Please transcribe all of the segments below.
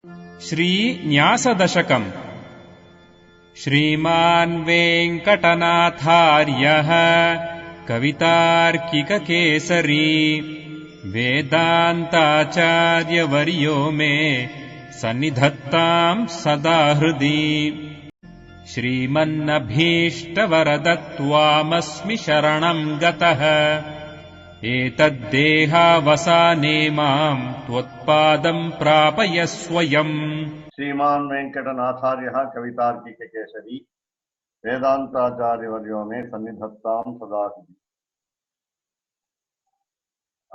श्री न्यास दशकम् श्रीमान् वेङ्कटनाथार्यः कवितार्किककेसरी वेदान्ताचार्यवर्यो मे सन्निधत्ताम् सदा हृदि श्रीमन्नभीष्टवरदत्वामस्मि शरणम् गतः एतद्देहावसाने माम् त्वत्पादम् प्रापय स्वयम्। श्रीमान् वेङ्कटनाथार्यः कवितार्किककेसरी वेदान्ताचार्यवर्यो मे सन्निधत्ताम् सदा हृदि।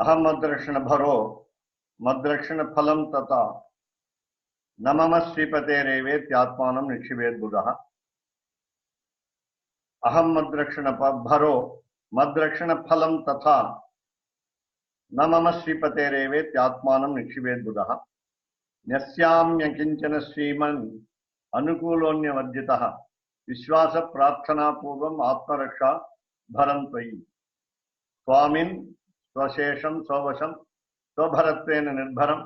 अहं मद्रक्षणभरो मद्रक्षणफलम् तथा न मम श्रीपतेरेवेत्यात्मानं निक्षिपेद्बुधः। अहं मद्रक्षणभरो मद्रक्षणफलं तथा न मम श्रीपतेरेवेत्यात्मानं निक्षिपेद्बुधः। न्यस्याम्यकिञ्चन श्रीमन् अनुकूलोऽन्यवर्जितः विश्वास प्रार्थनापूर्वम् आत्मरक्षा भरं त्वयि। स्वामिन् स्वशेषं स्ववशं स्वभरत्वेन निर्भरं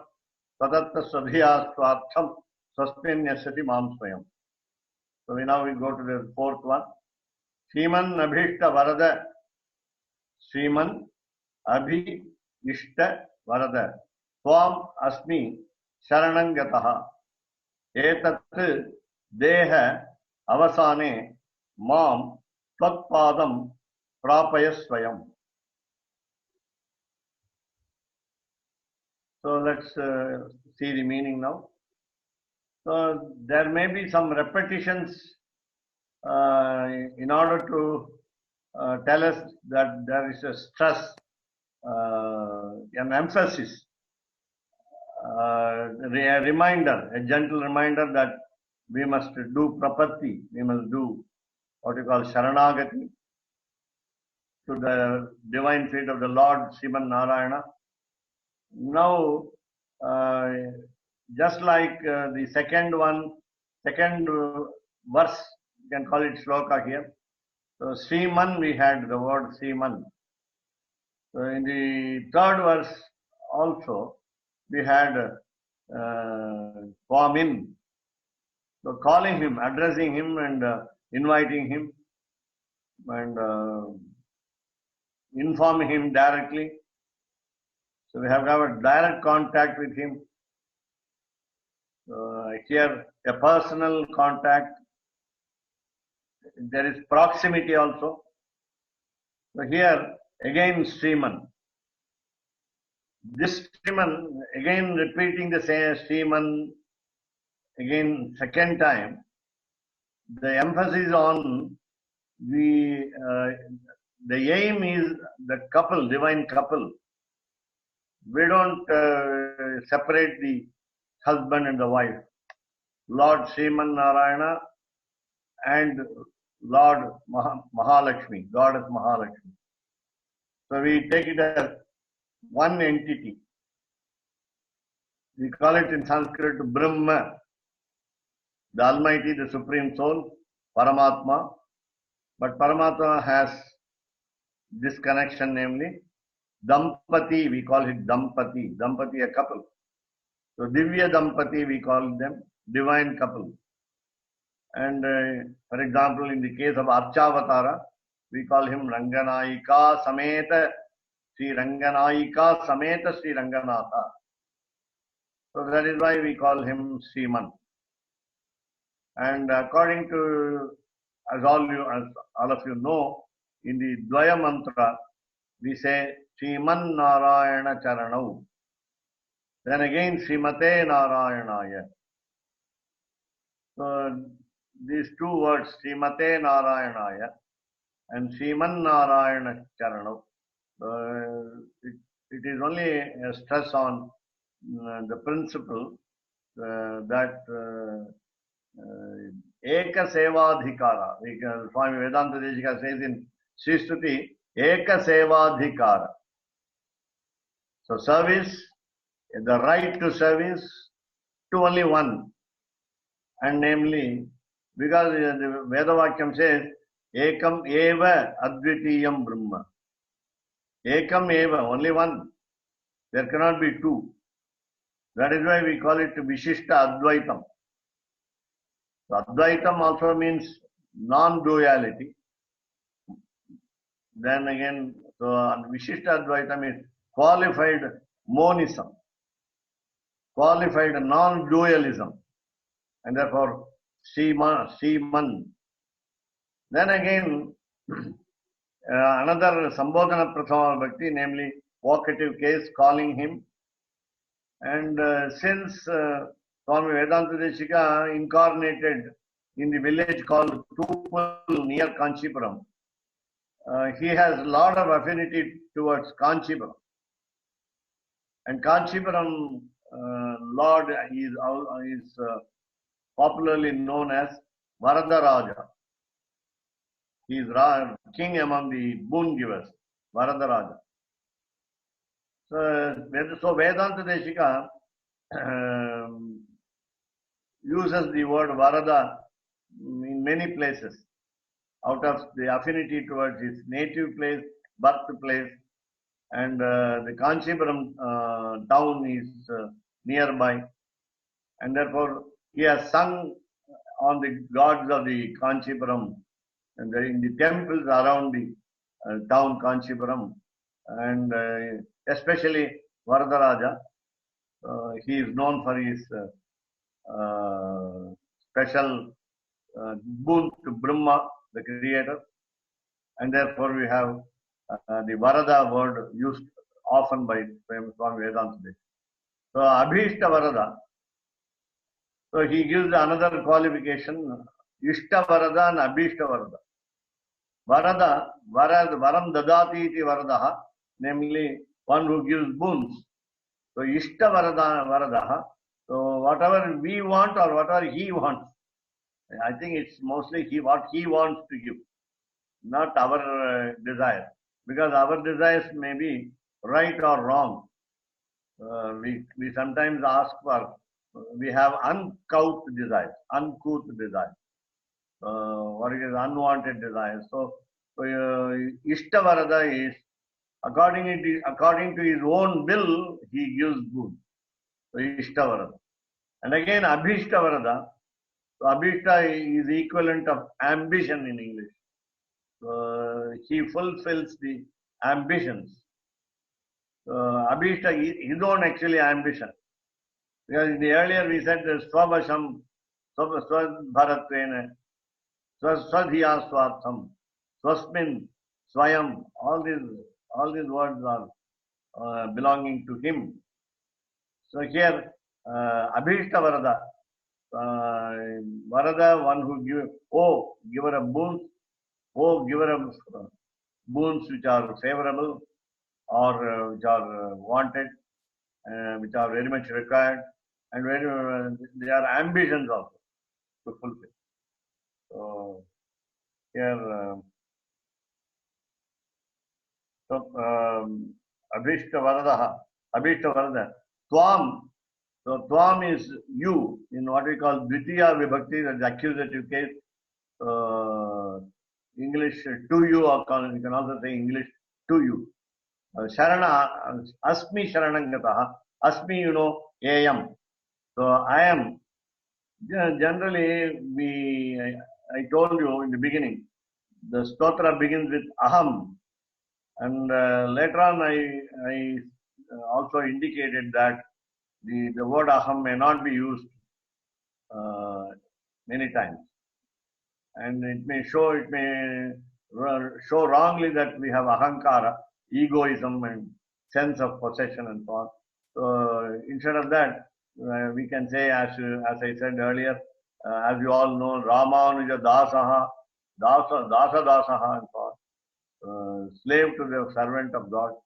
तदत्त स्वधिया स्वार्थं स्वस्मिन् न्यस्यति मां स्वयं। So now we go to the fourth one. Shriman Abhishta Varada. Shriman Abhishta Varada. Swam Asmi Sharanangataha. Etat Deha Avasane Mam Tvatpadam Prapayasvayam. So let's see the meaning now. So there may be some repetitions in order to tell us that there is a stress, an emphasis, a reminder, a gentle reminder that we must do prapatti, we must do what you call sharanagati to the divine feet of the Lord Sriman Narayana. Now, just like the second verse, you can call it Sloka here. So, Sriman, we had the word Sriman. So, in the third verse also, we had Swamin. So, calling him, addressing him and inviting him and informing him directly. So we have to have a direct contact with him. Here, a personal contact. There is proximity also. So here, again, Sriman. This Sriman, again repeating the same Sriman, again, second time. The emphasis on the aim is the couple, divine couple. We don't separate the husband and the wife. Lord Sriman Narayana and Lord Mahalakshmi, Goddess Mahalakshmi. So we take it as one entity. We call it in Sanskrit Brahma, the Almighty, the Supreme Soul, Paramatma. But Paramatma has this connection, namely Dampati, we call it Dampati. Dampati, a couple. So Divya Dampati, we call them divine couple. And for example, in the case of Archavatara, we call him Ranganayika Sameta Sri Ranganayika Sameta Sri Ranganatha. So that is why we call him Sriman. And according to, as all of you know, in the Dvaya Mantra, we say Sriman Narayana Charanau. Then again Srimate Narayanaya. So these two words, Srimate Narayanaya and Sriman Narayana Charanau, it is only a stress on the principle that Eka Sevadhikara. Swami Vedanta Deshika says in Sri Stuti, Eka Sevadhikara. So service, the right to service to only one. And namely, because the Vedavakyam says, Ekam eva advitiyam brahma. Ekam eva, only one. There cannot be two. That is why we call it Vishishta Advaitam. So Advaitam also means non-duality. Then again, so Vishishta Advaitam is qualified monism, qualified non-dualism, and therefore Seeman. Then again, another Sambodhana Prathama Bhakti, namely vocative case, calling him. And since Swami Vedanta Deshika incarnated in the village called Tupul near Kanchipuram, he has a lot of affinity towards Kanchipuram. And Kanchipuram Lord is popularly known as Varadaraja. He is king among the boon givers, Varadaraja. So Vedanta Deshika uses the word Varada in many places out of the affinity towards his native place, birthplace, and the Kanchipuram town is nearby, and therefore he has sung on the gods of the Kanchipuram and in the temples around the town Kanchipuram, and especially Varadaraja. He is known for his special boon to Brahma, the creator, and therefore we have the Varada word used often by Swami Vedanta. So Abhishta Varada. So he gives another qualification: Ishta Varada and Abhishta Varada. Varam Dadati iti Varadaha, namely one who gives boons. So Ishta Varadaha. So whatever we want or whatever he wants, I think it's mostly what he wants to give, not our desire. Because our desires may be right or wrong. We sometimes ask for, we have uncouth desires, what is unwanted desires. So Ishtavarada is according to his own will, he gives boon. So Ishtavarada. And again Abhishtavarada. So Abhishta is equivalent of ambition in English. He fulfills the ambitions. Abhishta, his own actually ambition. Because in the earlier we said Swabhasham, Swabharatvena, Swadhiya Swartham, Swasmin, Swayam, all these words are belonging to him. So here, Abhishta Varada, Varada, one who giver of boons, giver of boons which are favorable or which are wanted, which are very much required, and they are ambitions also to fulfill. So here, Abhishta Varada, Twam. So Twam is you in what we call Dvitiya Vibhakti, that's the accusative case. English to you, or you can also say English to you. Sharana, Asmi Sharanangataha. Asmi, Ayam. So I am. Generally, I told you in the beginning, the stotra begins with Aham. And later on, I also indicated that the word Aham may not be used many times. And it may show wrongly that we have ahankara, egoism and sense of possession and so on. So instead of that, we can say, as I said earlier, as you all know, Ramanuja Dasaha, Dasaha and so on, slave to the servant of God.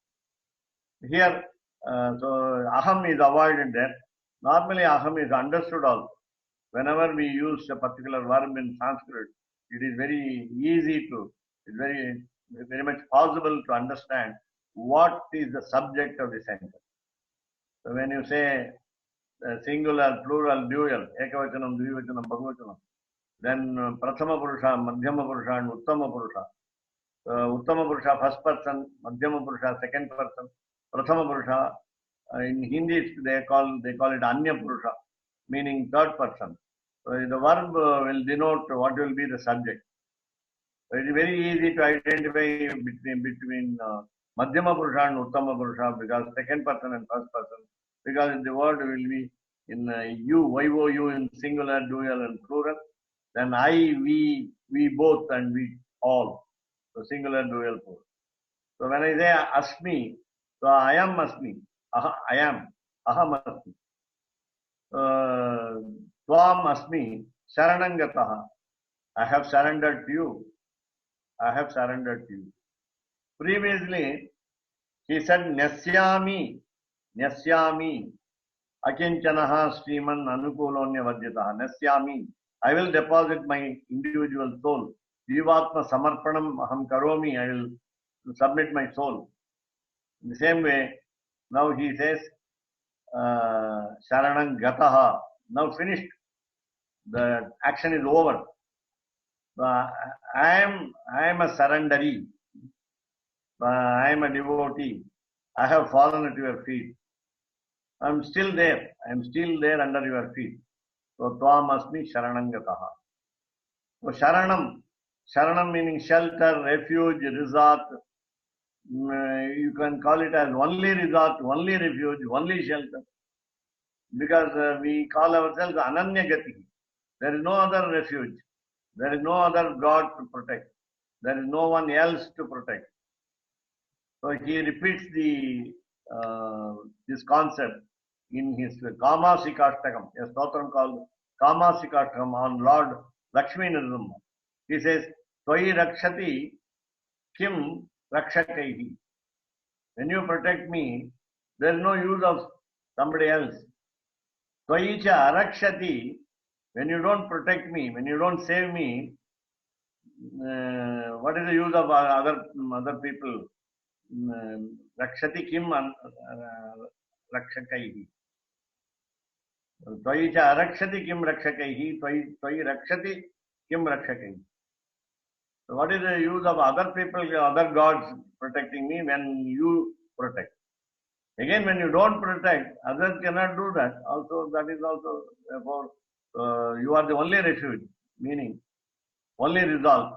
Here, so aham is avoided there. Normally aham is understood also. Whenever we use a particular verb in Sanskrit, it is very easy it's very much possible to understand what is the subject of the sentence. So when you say singular, plural, dual, ekavachanam, dvivachanam, bahuvachanam, then prathama purusha, madhyama purusha and uttama purusha. Uttama purusha first person, madhyama purusha second person, prathama purusha In Hindi, they call it Anya Purusha, meaning third person. So the verb will denote what will be the subject. So it is very easy to identify between Madhyama Purusha and Uttama Purusha, because second person and first person, because the word will be in you, YOU in singular, dual and plural, then I, we both and we all. So singular, dual, plural. So when I say Asmi, so I am Asmi, I am, Aham Asmi. Tvam Asmi, Sharanangataha. I have surrendered to you. I have surrendered to you. Previously, he said Nyasyami, Nyasyami, Akinchanaha Sriman Anukulonya Vadyataha. Nyasyami. I will deposit my individual soul. Jivatma Samarpanam Aham Karomi. I will submit my soul. In the same way, now he says Sharanam Gataha. Now finished. The action is over. I am a surrenderee. I am a devotee. I have fallen at your feet. I am still there. I am still there under your feet. So Tvam Asmi Sharanangataha. So Sharanam meaning shelter, refuge, resort. You can call it as only resort, only refuge, only shelter. Because we call ourselves Ananya Gati. There is no other refuge. There is no other God to protect. There is no one else to protect. So he repeats this concept in his Kama Sikashtakam, a stotram called Kama Sikashtakam on Lord Lakshmi Narasimha. He says, Tvai Rakshati Kim Rakshakaihi. When you protect me, there is no use of somebody else. Tvai Cha Arakshati. When you don't protect me, when you don't save me, what is the use of other people? Rakshati kim rakshakaihi. Tvai cha arakshati kim rakshakaihi. Tvai rakshati kim rakshakaihi. So what is the use of other people, other gods protecting me when you protect? Again, when you don't protect, others cannot do that. Also, that is also, therefore, you are the only refuge, meaning only resort.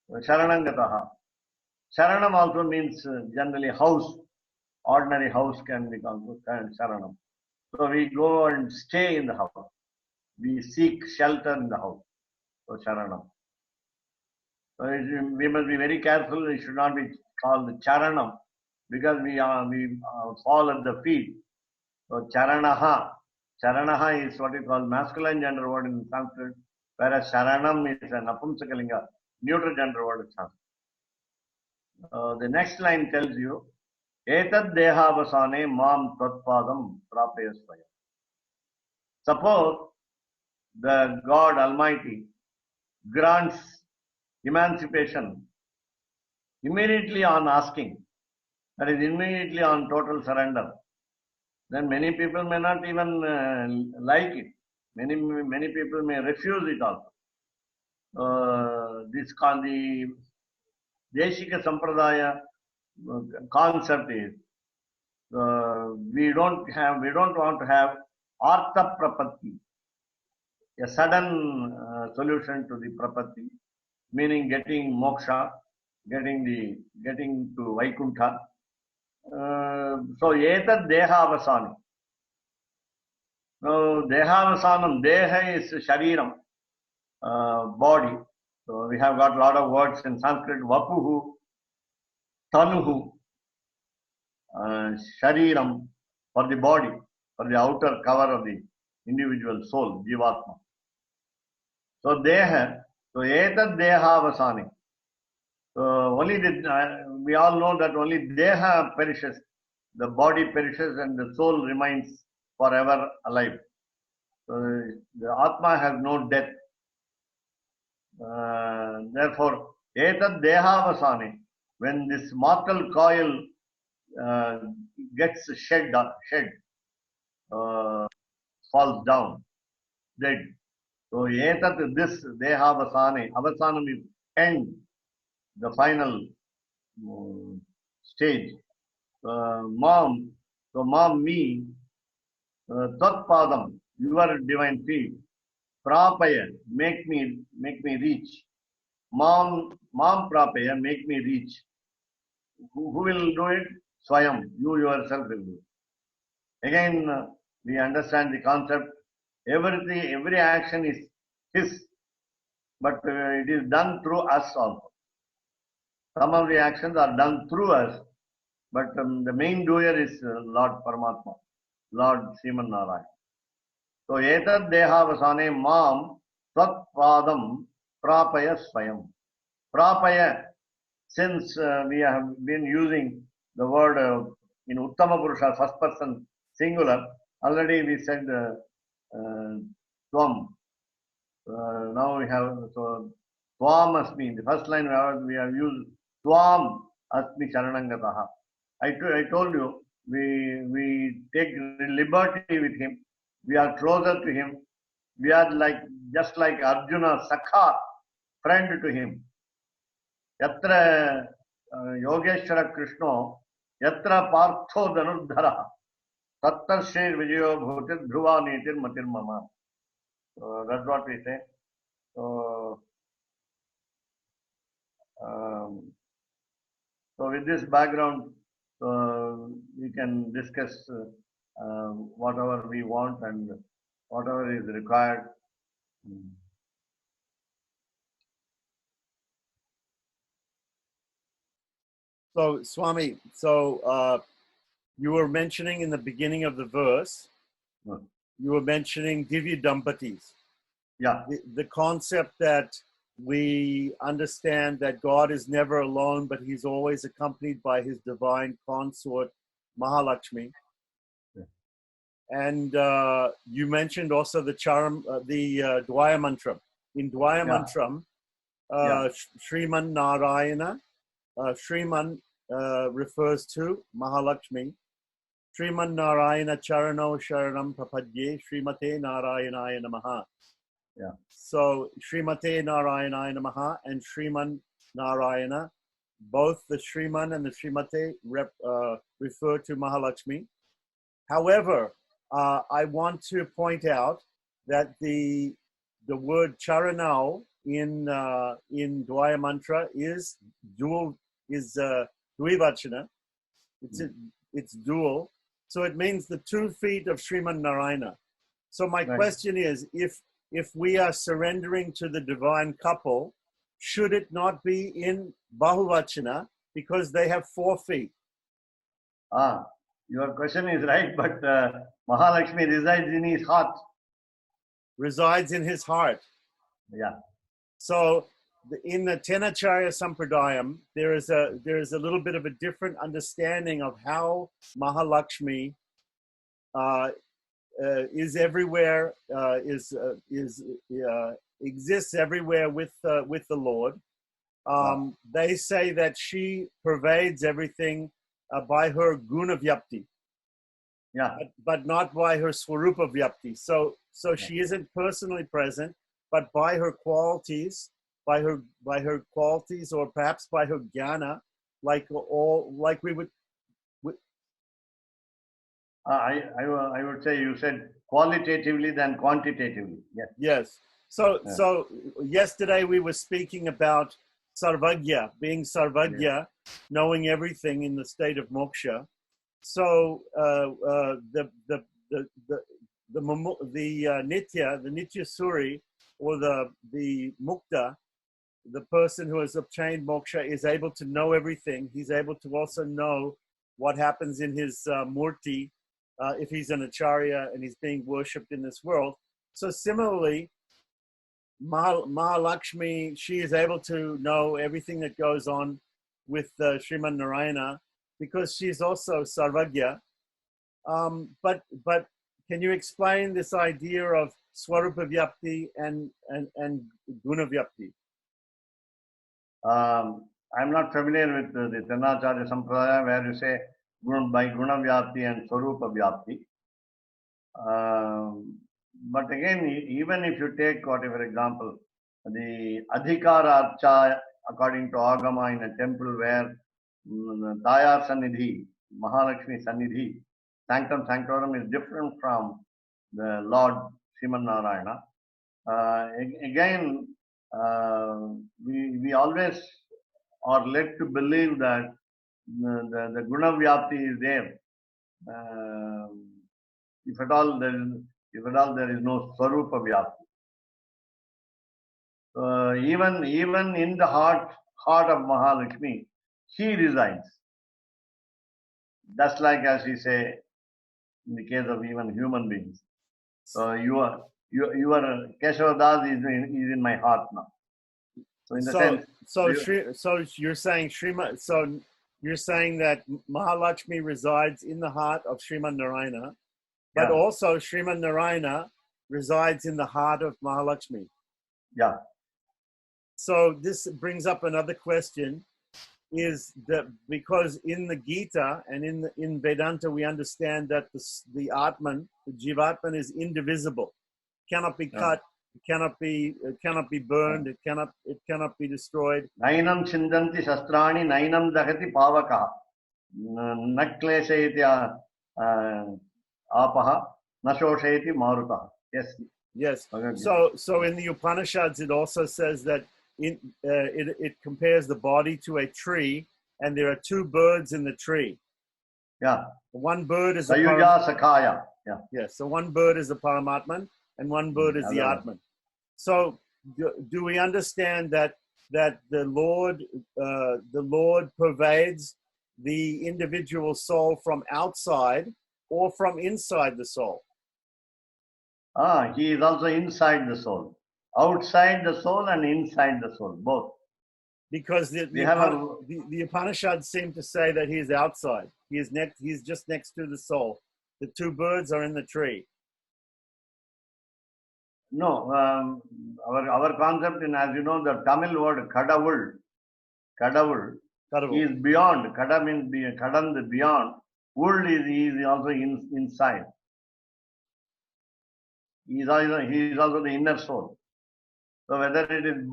Sharanangataha. Sharanam also means generally house. Ordinary house can be called Sharanam. So we go and stay in the house. We seek shelter in the house. So Sharanam. So we must be very careful. It should not be called Charanam, because we fall at the feet. So Charanaha. Charanaha is what is called masculine gender word in Sanskrit, whereas Sharanam is an Apumsakalinga, neuter gender word in Sanskrit. The next line tells you, Etad dehavasane mam tatpadam prapayasvaya. Suppose the God Almighty grants emancipation immediately on asking, that is immediately on total surrender, then many people may not even like it. Many people may refuse it also. The Deshika Sampradaya concept is we don't want to have Artha Prapatti, a sudden solution to the Prapatti, meaning getting moksha, getting to Vaikuntha. So etad dehavasani. Now dehavasana, deha is shariram, body. So we have got a lot of words in Sanskrit, vapuhu, tanuhu, shariram, for the body, for the outer cover of the individual soul, jivatma. So deha, so etad dehavasani. So only we all know that only deha perishes, the body perishes and the soul remains forever alive. So the Atma has no death. Therefore, etad dehavasani, when this mortal coil gets shed, falls down, dead. So etat, this dehavasani, avasanam is end, the final stage. Mom, so Mom, me, Tat Padam, your divine feet, Prapaya, make me reach. Mom Prapaya, make me reach. Who will do it? Swayam, you yourself will do. Again, we understand the concept. Every action is His, but it is done through us also. Some of the actions are done through us, but the main doer is Lord Paramatma, Lord Sriman Narayana. So, Etad Dehavasane Mam Tat Padam Prapaya Swayam. Prapaya, since we have been using the word in Uttama Purusha, first person singular, already we said Tvam. Now we have, so Tvam Asmi. In the first line we have used Tvam Asmi Charanangataha. I told you, we take liberty with him. We are closer to him. We are just like Arjuna, Sakha, friend to him. Yatra Yogeshwara Krishna, Yatra Partho Dhanurdhara, Tattar Shri Vijayo Bhutir Dhruva Nitir Matir Mama. So that's what we say. So, so with this background, we can discuss whatever we want and whatever is required. So, Swami, you were mentioning in the beginning of the verse, you were mentioning Divya Dampatis. Yeah. The concept that we understand that God is never alone, but he's always accompanied by his divine consort, Mahalakshmi. Yeah. And you mentioned also the Dwaya Mantra. In Dwaya Mantram, Sriman Narayana, Sriman refers to Mahalakshmi. Sriman Narayana Charano Sharanam Papadye Srimate Narayanaya Namaha. Yeah. So Srimate Narayanaya Namaha and Sriman Narayana, both the Sriman and the Srimate refer to Mahalakshmi. However, I want to point out that the word Charanao in Dwaya Mantra is Dvivachana. It's dual. So it means the 2 feet of Sriman Narayana. So my question is, if we are surrendering to the divine couple, should it not be in Bahuvachana because they have 4 feet? Your question is right, but Mahalakshmi resides in his heart. Resides in his heart. Yeah. So in the Tenacharya Sampradayam, there is a little bit of a different understanding of how Mahalakshmi is everywhere, exists everywhere with the Lord. They say that she pervades everything by her guna vyapti, but not by her swarupa vyapti. So she isn't personally present, but by her qualities, or perhaps by her jnana, like we would. I would say you said qualitatively than quantitatively. Yes. Yes. So yesterday we were speaking about sarvagya, being sarvagya, knowing everything in the state of moksha. So the nitya suri, or the mukta, the person who has obtained moksha, is able to know everything. He's able to also know what happens in his murti if he's an acharya and he's being worshipped in this world. So similarly, Mahalakshmi, she is able to know everything that goes on with Sriman Narayana because she's also sarvagya. But can you explain this idea of swarupa vyapti and guna vyapti? I'm not familiar with the Tirunarayana Sampradaya where you say by guna vyapti and swarupa vyapti. But again, even if you take, for example, the adhikara archa according to agama in a temple where Tayar Sanidhi, Mahalakshmi Sannidhi, Sanctum Sanctorum is different from the Lord Sriman Narayana. Again, we always are led to believe that the Guna Vyapti is there. If at all there is no Swarupa Vyapti. Even in the heart of Mahalakshmi, she resides. Just like as we say in the case of even human beings. So your Keshava Das is in my heart now. So in the sense. So you're saying you're saying that Mahalakshmi resides in the heart of Sriman Narayana, but also Sriman Narayana resides in the heart of Mahalakshmi. Yeah. So this brings up another question, is that because in the Gita and in Vedanta we understand that the Atman, the Jivatman, is indivisible, cannot be cut, cannot be burned, it cannot be destroyed. Nainam chindanti shastrani nainam dahati pavaka nakleshayati apaha nashoshayati maruta. Yes. So in the Upanishads it also says that it compares the body to a tree, and there are two birds in the tree. Yeah. One bird is Sayuja Sakhaya. Yeah. Yes. So one bird is the Paramatman, and one bird is the Atman. So do we understand that the Lord pervades the individual soul from outside or from inside the soul? He is also inside the soul. Outside the soul and inside the soul, both. Because the Upanishads seem to say that he is outside. He's just next to the soul. The two birds are in the tree. No, our concept in, as you know, the Tamil word kadavul is beyond. Kada means kadan, beyond. Vul is also inside. He is also the inner soul. So whether it is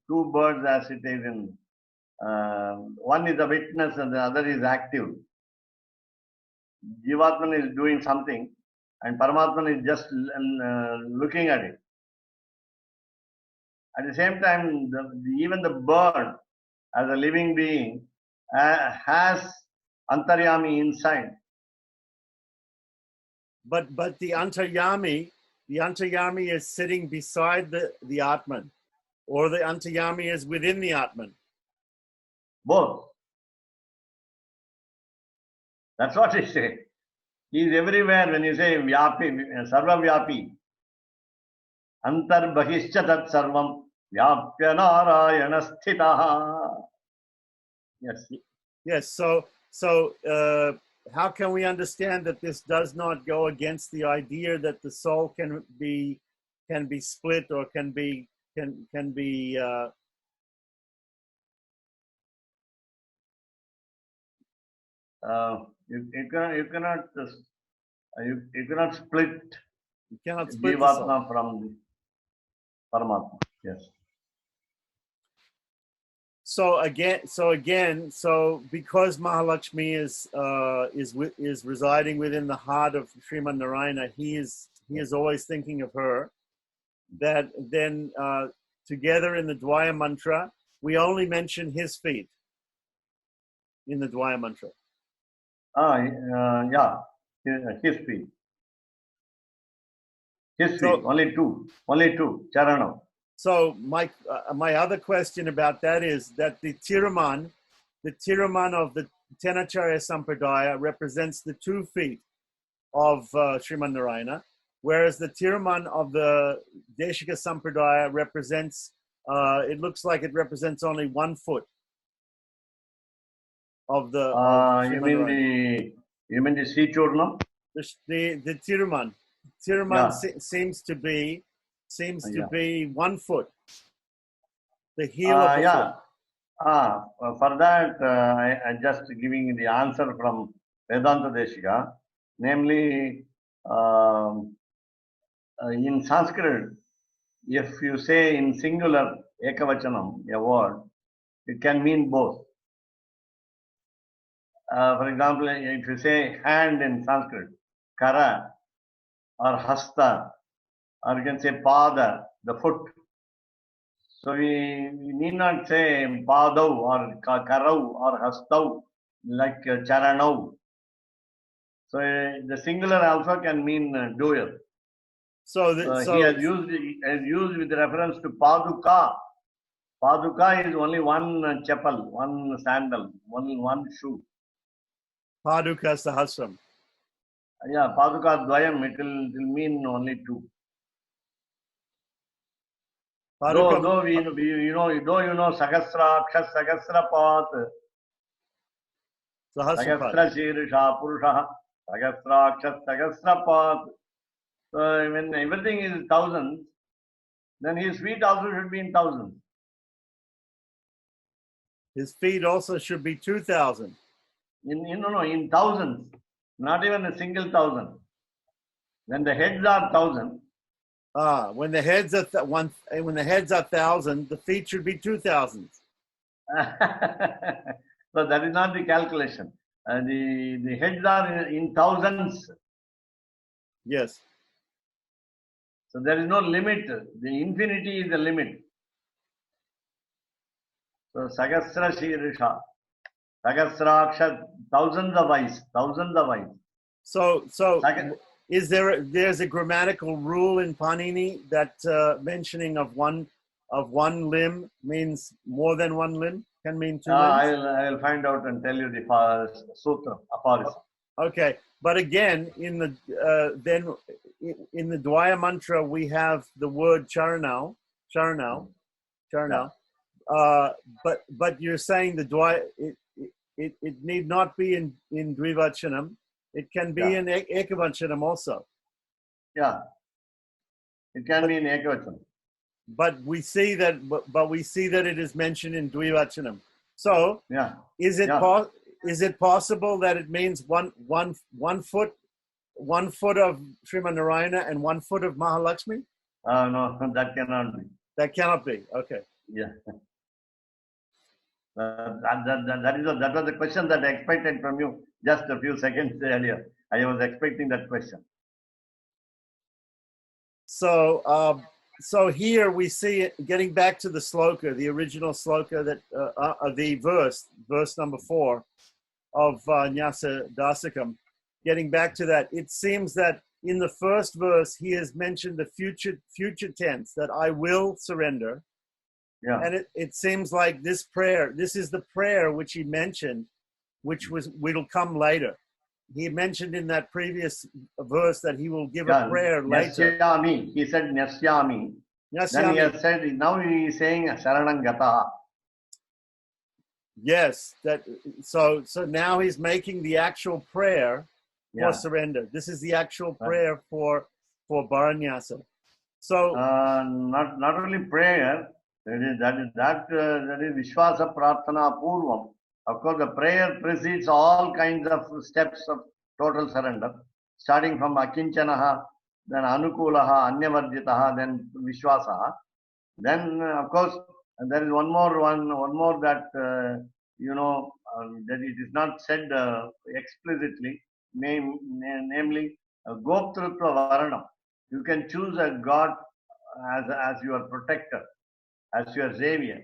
two birds as it is in, one is a witness and the other is active. Jivatman is doing something and Paramatman is just looking at it. At the same time, even the bird as a living being has Antaryami inside. But the Antaryami is sitting beside the Atman, or the Antaryami is within the Atman. Both. That's what he said. He is everywhere. When you say Vyapi, Sarva Vyapi, Antar Bahischa Tat Sarvam Vyapya Narayana Sthitaha. Yes. Yes. So how can we understand that this does not go against the idea that the soul can be split or can be you cannot split Jivatma from the Paramatma. Yes. So because Mahalakshmi is residing within the heart of Sriman Narayana, he is always thinking of her. That then together in the Dvaya mantra, we only mention his feet in the Dvaya mantra. His feet. Only two, Charanam. So my other question about that is that the Tiruman of the Tenacharya Sampradaya represents the 2 feet of Sriman Narayana, whereas the Tiruman of the Deshika Sampradaya represents, it looks like it represents only 1 foot of the you mean the Sri Churnam? The Tiruman. Seems to be 1 foot. The heel of the foot. For that, I just giving the answer from Vedanta Deshika, namely in Sanskrit, if you say in singular ekavachanam, a word, it can mean both. For example, if you say hand in Sanskrit, kara or hasta, or you can say pada, the foot. So we need not say padau or karau or hastau like charanau. So the singular also can mean doer. So, He has used with reference to paduka. Paduka is only one chapel, one sandal, one shoe. Paduka Sahasram. Yeah, paduka dvayam, it will mean only two. Paduka, Though you know Sahasra, Aksha Sahasra Path, Sahasrapad. Sahasra Shirsha Purusha, Sahasra Aksha Sahasra Path. So when everything is thousands, then his feet also should be in thousands. His feet also should be 2,000. In thousands, not even a single thousand. When the heads are thousand, When the heads are when the heads are 1,000, the feet should be 2,000. so that is not the calculation. The heads are in thousands. Yes. So there is no limit. The infinity is the limit. So Sahasra Shirsha, Sahasra Aksha, thousands of eyes. So Saga- there's a grammatical rule in Panini that mentioning of one limb means more than one limb, can mean two limbs? I'll find out and tell you the sutra, aphorism. Okay, but again, in the Dvaya mantra we have the word charanau. Yeah. But you're saying the Dvaya it need not be in Dvivachanam. It can be in Ekavachanam also. Yeah. It can be in Ekavachanam. But we see that it is mentioned in Dvivachanam. So Yeah. is it possible that it means one foot of Tirunarayana and 1 foot of Mahalakshmi? No, that cannot be. That cannot be. Okay. Yeah. That was the question that I expected from you just a few seconds earlier. I was expecting that question. So here we see it, getting back to the sloka, the original sloka that the verse number 4 of Nyasa Dasakam. Getting back to that, it seems that in the first verse he has mentioned the future tense, that I will surrender. Yeah. And it seems like this is the prayer which he mentioned, which will come later. He mentioned in that previous verse that he will give a prayer later. Nyasyami. He said Nyasyami. Then he has said, now he is saying Sharanam Gataha. Yes, so now he's making the actual prayer for surrender. This is the actual prayer for Bharanyasa. So not only prayer, that is Vishwasa Prarthana Purvam. Of course, the prayer precedes all kinds of steps of total surrender, starting from Akinchanaha, then Anukulaha, Anyavarjitaha, then Vishwasaha. Then, of course, there is one more that, that it is not said explicitly, namely, Goptrutva Varanam. You can choose a god as your protector, as your savior.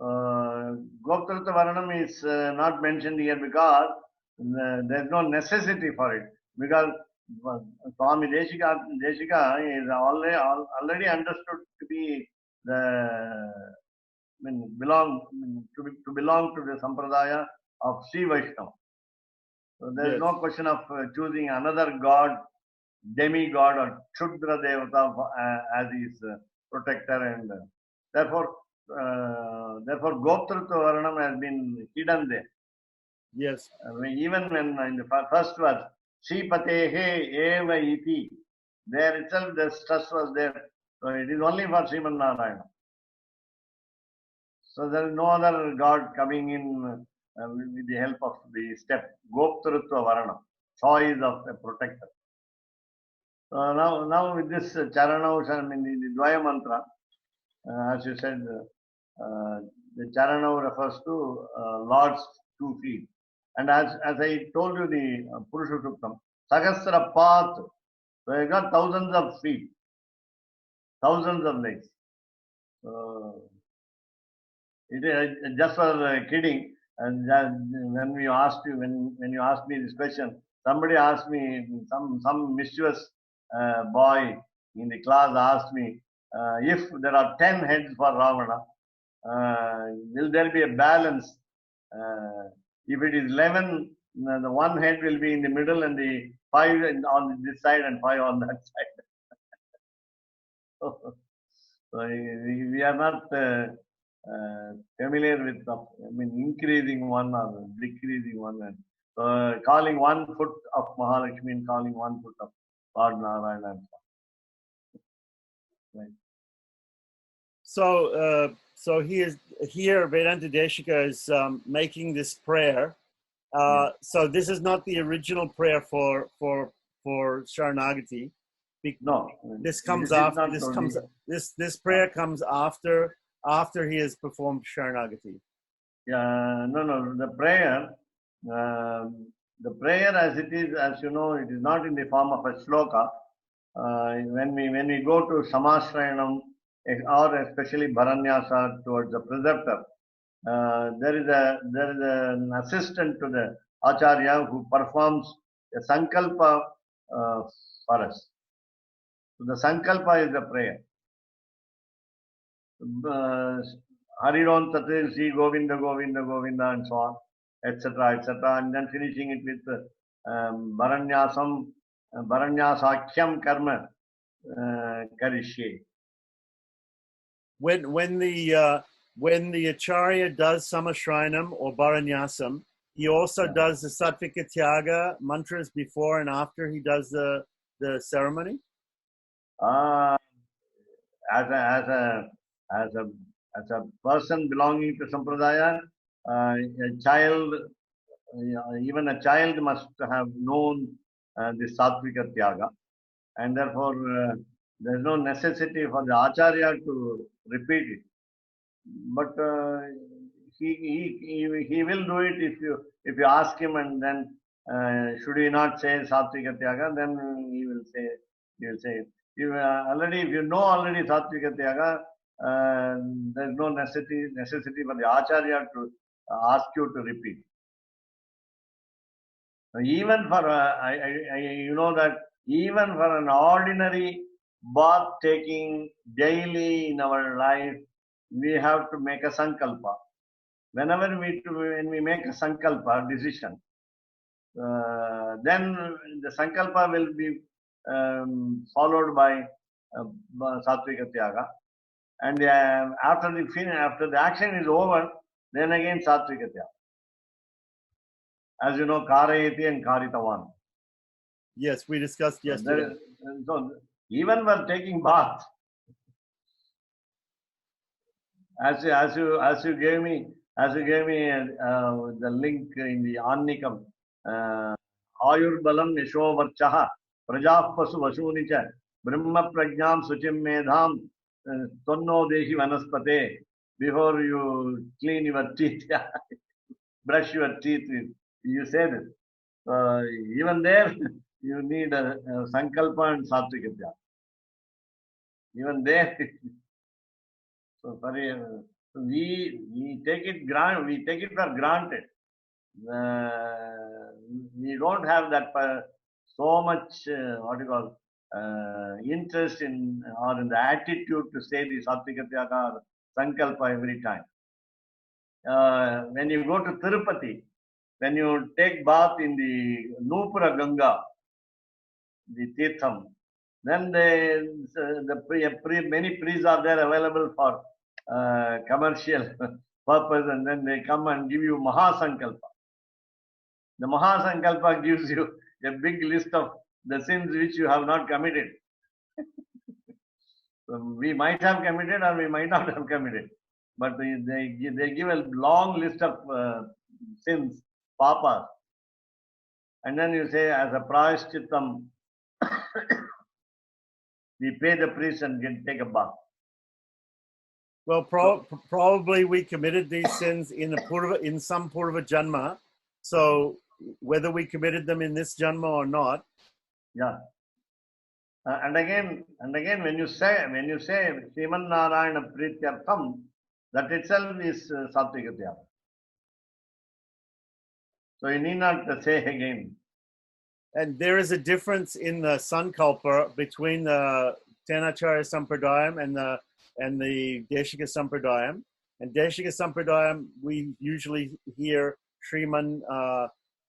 Goptrutva Varanam is not mentioned here because there is no necessity for it. Because Swami Deshika is already understood to be belong to the sampradaya of Sri Vaishnava. So there is no question of choosing another god, demigod or Kshudra Devata as his protector, and therefore Goptrutva Varanam has been hidden there. Yes. Even when in the first verse, Sripatehe eva iti, there itself the stress was there. So it is only for Sriman Narayana. So there is no other god coming in with the help of the step. Goptrutva Varana, choice of a protector. So now with this Charana, the Dvaya mantra, as you said, the Charana refers to Lord's 2 feet. And as I told you, the Purusha Suktam, Sahasra path, so you got thousands of feet, thousands of legs. It is just for kidding. And when you asked me this question, somebody asked me, some mischievous boy in the class asked me, if there are 10 heads for Ravana, will there be a balance? If it is 11, the one head will be in the middle and the 5 on this side and 5 on that side. So we are not familiar with increasing one or decreasing one. And calling 1 foot of Mahalakshmi and calling 1 foot of Lord Narayana. And so. Right. So he is here. Vedanta Deshika is making this prayer. So this is not the original prayer for Sharanagati. No, this comes after. This prayer comes after he has performed Sharanagati. Yeah, no. The prayer as it is, as you know, it is not in the form of a sloka. When we go to Samashrayanam, or especially Bharanyasa towards the preceptor, there is an assistant to the Acharya who performs a sankalpa for us. So the sankalpa is the prayer. Hariron Tatil Sri Govinda Govinda Govinda and so on, etc., etc., and then finishing it with Bharanyasam, Bharanyasakyam Karma Karishye. When the Acharya does Samashrayanam or Bharanyasam, he also does the Sattvika Tyaga mantras before and after he does the ceremony. As a person belonging to Sampradaya, even a child must have known the Sattvika Tyaga, and therefore there is no necessity for the Acharya to repeat it. But he will do it if you ask him, and then should he not say Sattvika Tyaga, then he will say it. If you know already Sattvika Tyaga, there is no necessity for the Acharya to ask you to repeat. Even for you know that even for an ordinary bath taking daily in our life, we have to make a sankalpa. When we make a sankalpa decision, then the sankalpa will be followed by Sattvika Tyaga, and after the action is over, then again Sattvika Tyaga. As you know, Karayati and Karitavan. Yes, we discussed yesterday. So even while taking bath, as you gave me the link in the Annikam, Ayurbalam Yasho Varchaha Prajah Pasu Vasunicha Brahma Prajnam Suchim Medham Tonno Dehi Vanaspate. Before you clean your teeth, brush your teeth, you say this. Even there, you need a sankalpa and Sattvika Tyaga. Even there, so we take it for granted. We don't have that so much interest in or in the attitude to say the Sattvika Tyaga or sankalpa every time. When you go to Tirupati, when you take bath in the Nupura Ganga, the Tirtham, then many priests are there available for commercial purpose, and then they come and give you Mahasankalpa. The Mahasankalpa gives you a big list of the sins which you have not committed. So we might have committed or we might not have committed, but they give a long list of sins, papas, and then you say as a prayashchittam, we pay the priest and take a bath. Well, probably we committed these sins in some Purva Janma. So whether we committed them in this Janma or not. Yeah. And again, when you say Sriman Narayana Prityartham, that itself is Satvika Tyaga. So you need not say again. And there is a difference in the Sankalpa between the Tenacharya Sampradayam and the Deshika Sampradayam. And Deshika Sampradayam, we usually hear Sriman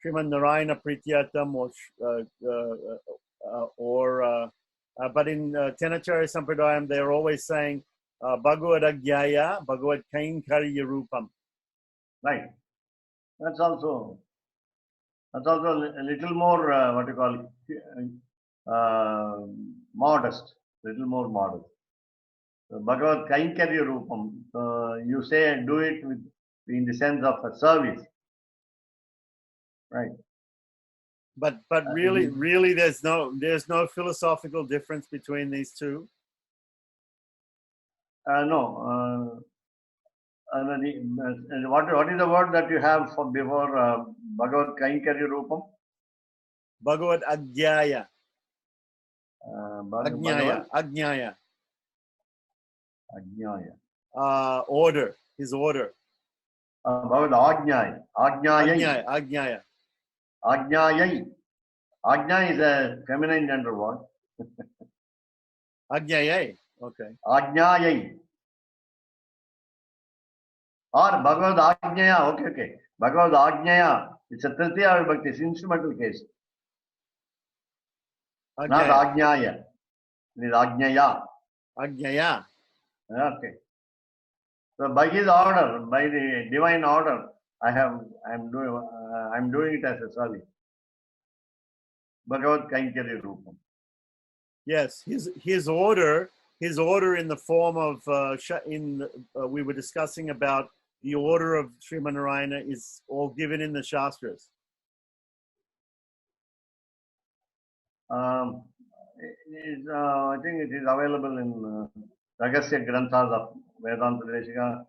Narayana Prityartham but in Tenacharya Sampradayam, they're always saying Bhagavad Agyaya, Bhagavad Kainkarya Rupam. Right. That's also a little more, what you call it, modest, little more modest. So Bhagavad Kainkarya Rupam, you say and do it in the sense of a service. Right. But really, there's no philosophical difference between these two. No. What is the word that you have for before Bhagavad Kainkarya Rupam? Bhagavad Agyaya. Bhagavad Agyaya. Ajnaya. Order. His order. Bhagavad Ajnaya. Ajnayai. Agyaya. Ajnayai. Ajna is a feminine gender word. Agyayai. Okay. Ajnayai. Or Bhagavad Ajnaya. Okay. Bhagavad Ajnaya. It's a Tritiya Vibhakti. It's instrumental case. Agyaya. Not Ajnaya. It is Ajnaya. Agyaya. Okay. So by his order, by the divine order, I'm doing it as a service. Bhagavad Kainkarya Rupam. Yes, his order in the form of we were discussing about the order of Sriman Narayana is all given in the Shastras. I think it is available in Ragasya Granthas of Vedanta Deshika.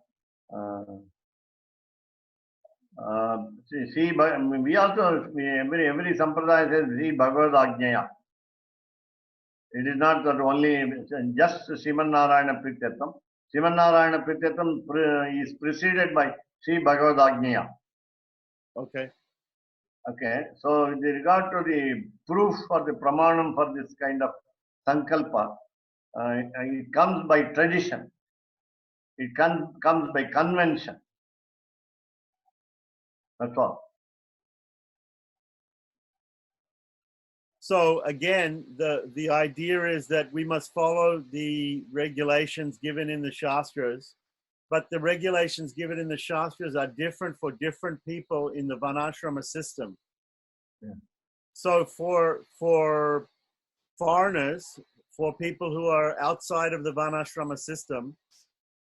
We also, every Sampradaya says, see Bhagavad Ajnaya. It is not that only just Sriman Narayana Prityartham. Sriman Narayana Prityartham is preceded by Sri Bhagavad Ajnaya. Okay. Okay. So with regard to the proof or the pramanam for this kind of sankalpa, it comes by tradition. It comes by convention. That's all. So again, the idea is that we must follow the regulations given in the Shastras, but the regulations given in the Shastras are different for different people in the Varnashrama system. Yeah. So for foreigners, for people who are outside of the Varnashrama system,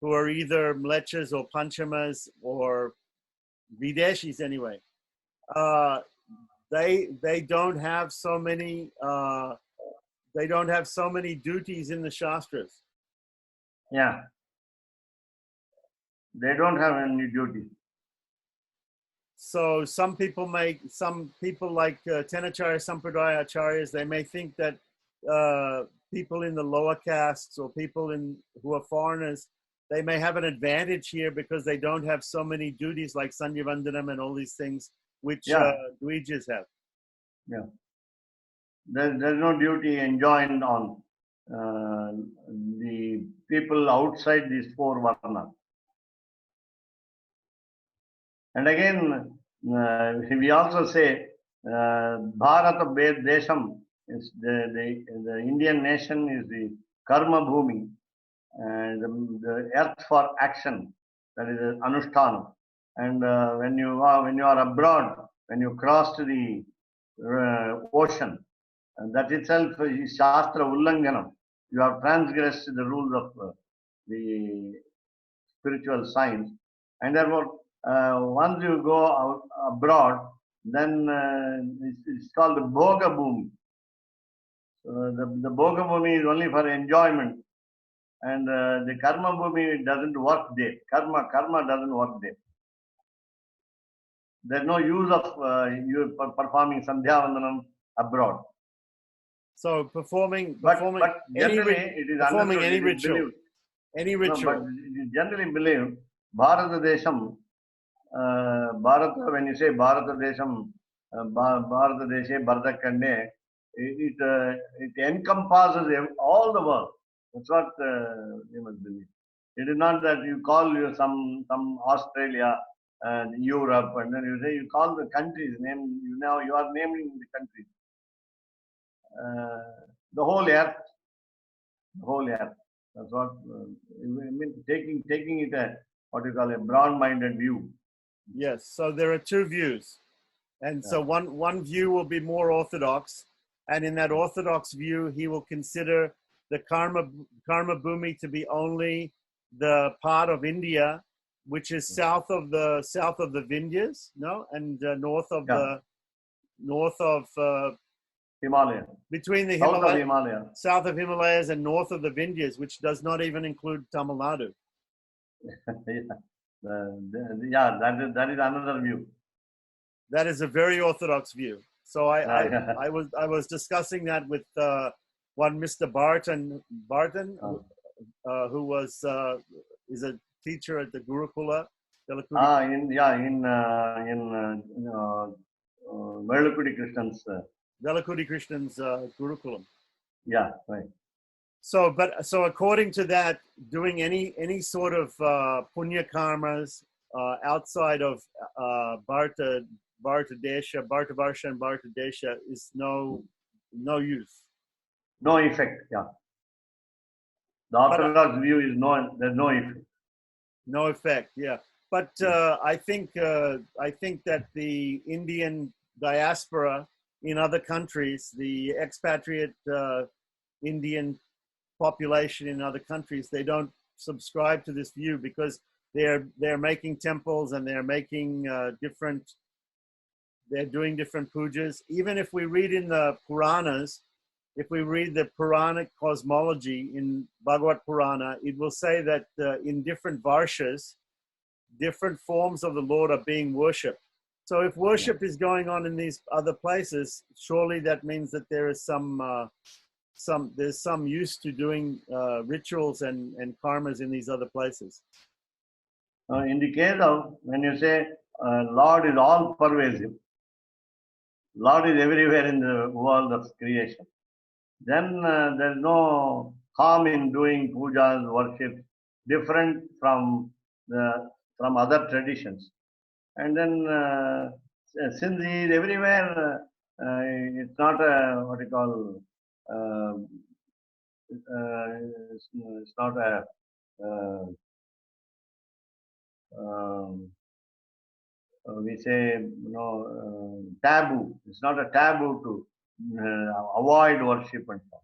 who are either Mlechas or Panchamas or Videshis anyway, they don't have so many duties in the Shastras. Yeah. They don't have any duty. So some people like Tenacharya Sampradaya Acharyas, they may think that people in the lower castes or people who are foreigners, they may have an advantage here because they don't have so many duties like Sandhya Vandanam and all these things which Dvijas have. Yeah. There's no duty enjoined on the people outside these four varnas. And again, we also say Bharata Desham is the Indian nation is the karma bhumi, and the earth for action, that is Anushtana. And when you are abroad, when you cross to the ocean, and that itself is Shastra Ullanganam. You have transgressed the rules of the spiritual science. And therefore, once you go out abroad, then it's called the Bhoga Bhumi. So the Bhoga Bhumi is only for enjoyment. and the karma bhumi doesn't work there. Karma doesn't work there. There's no use of you performing Sandhya Vandanam abroad. So performing But any generally it is performing understood, any it is ritual, believed. any No, but ritual. it is generally believed, Bharata Desham, Bharata, when you say Bharata Desham, Bharata Deshe, Bharata Kande, it encompasses all the world. That's what you must believe. It is not that you call you some Australia and Europe, and then you say you call the countries name. Now you are naming the countries. The whole earth, the whole earth. That's what I mean. Taking it a what you call a broad-minded view. Yes. So there are two views, and so one view will be more orthodox, and in that orthodox view, he will consider the karma bhumi to be only the part of India which is south of the Vindhyas, no, and north of Himalaya. Between the south of Himalayas and north of the Vindhyas, which does not even include Tamil Nadu. That is another view. That is a very orthodox view. So I was discussing that with one Mr. Barton, who is a teacher at the Gurukula. Velakudi Krishnan's. Velakudi Krishnan's Gurukulam. Yeah, right. So according to that, doing any sort of punya karmas outside of Bharata Desha, Bharata Varsha and Bharata Desha is no use. No effect, yeah. The orthodox view is there's no effect. No effect, yeah. But I think that the Indian diaspora in other countries, the expatriate Indian population in other countries, they don't subscribe to this view because they're making temples and they're making they're doing different pujas. Even if we read in the Puranas, if we read the Puranic cosmology in Bhagavad Purana, it will say that in different varshas, different forms of the Lord are being worshipped. So if worship is going on in these other places, surely that means that there is there's some use to doing rituals and karmas in these other places. In the case of when you say Lord is all pervasive, Lord is everywhere in the world of creation, then there's no harm in doing pujas, worship, different from other traditions. And then since he is everywhere, it's not a what you call. It's not a we say taboo. It's not a taboo to avoid worship and so on.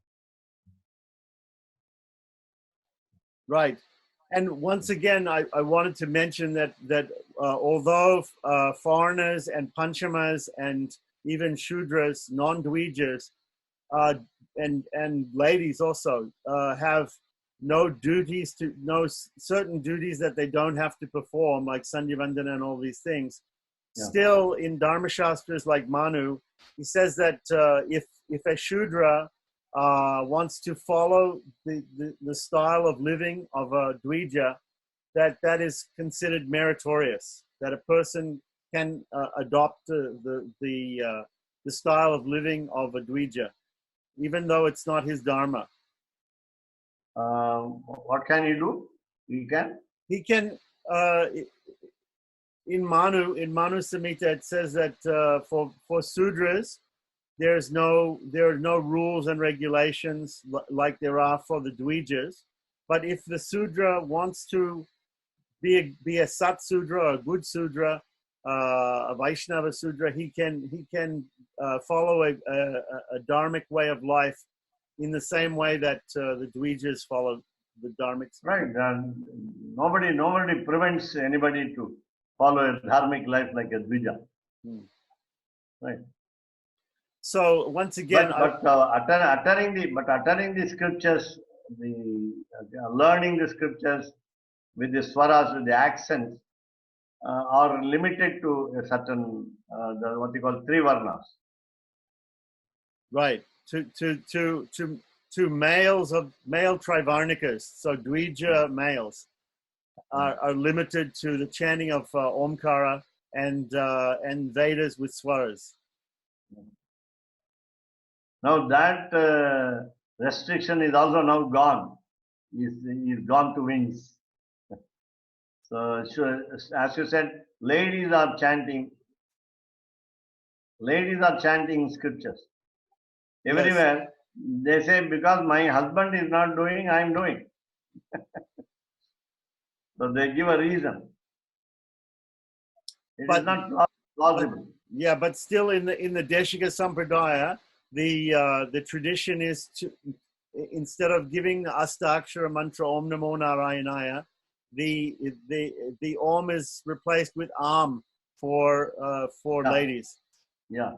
Right. And once again, I wanted to mention that although foreigners and panchamas and even shudras, non-dvijas, and ladies also have no certain duties that they don't have to perform, like Sandhya Vandana and all these things. Yeah. Still, in Dharma Shastras like Manu, he says that if a shudra wants to follow the style of living of a dvija, that is considered meritorious. That a person can adopt the style of living of a dvija, even though it's not his dharma. What can he do? He can. In Manu Samhita, it says that for Sudras, there are no rules and regulations like there are for the Dvijas. But if the Sudra wants to be a Sat Sudra or a good Sudra, a Vaishnava Sudra, he can follow a dharmic way of life in the same way that the Dvijas follow the dharmic. Right. Nobody prevents anybody to follow a dharmic life like a Dvija. Right. So once again, uttering the scriptures learning the scriptures with the swaras, with the accents, are limited to a certain, what you call three varnas. Right. To males of male trivarnikas, so Dvija males are limited to the chanting of Omkara and Vedas with swaras. Now that restriction is also now gone. Is gone to wings. So as you said, ladies are chanting scriptures. Everywhere, they say, because my husband is not doing, I am doing. So they give a reason. It is not plausible. But still in the Deshika Sampradaya, the tradition is to, instead of giving the Astakshara mantra Om Namo Narayanaya, the Om is replaced with Am for ladies. Yeah.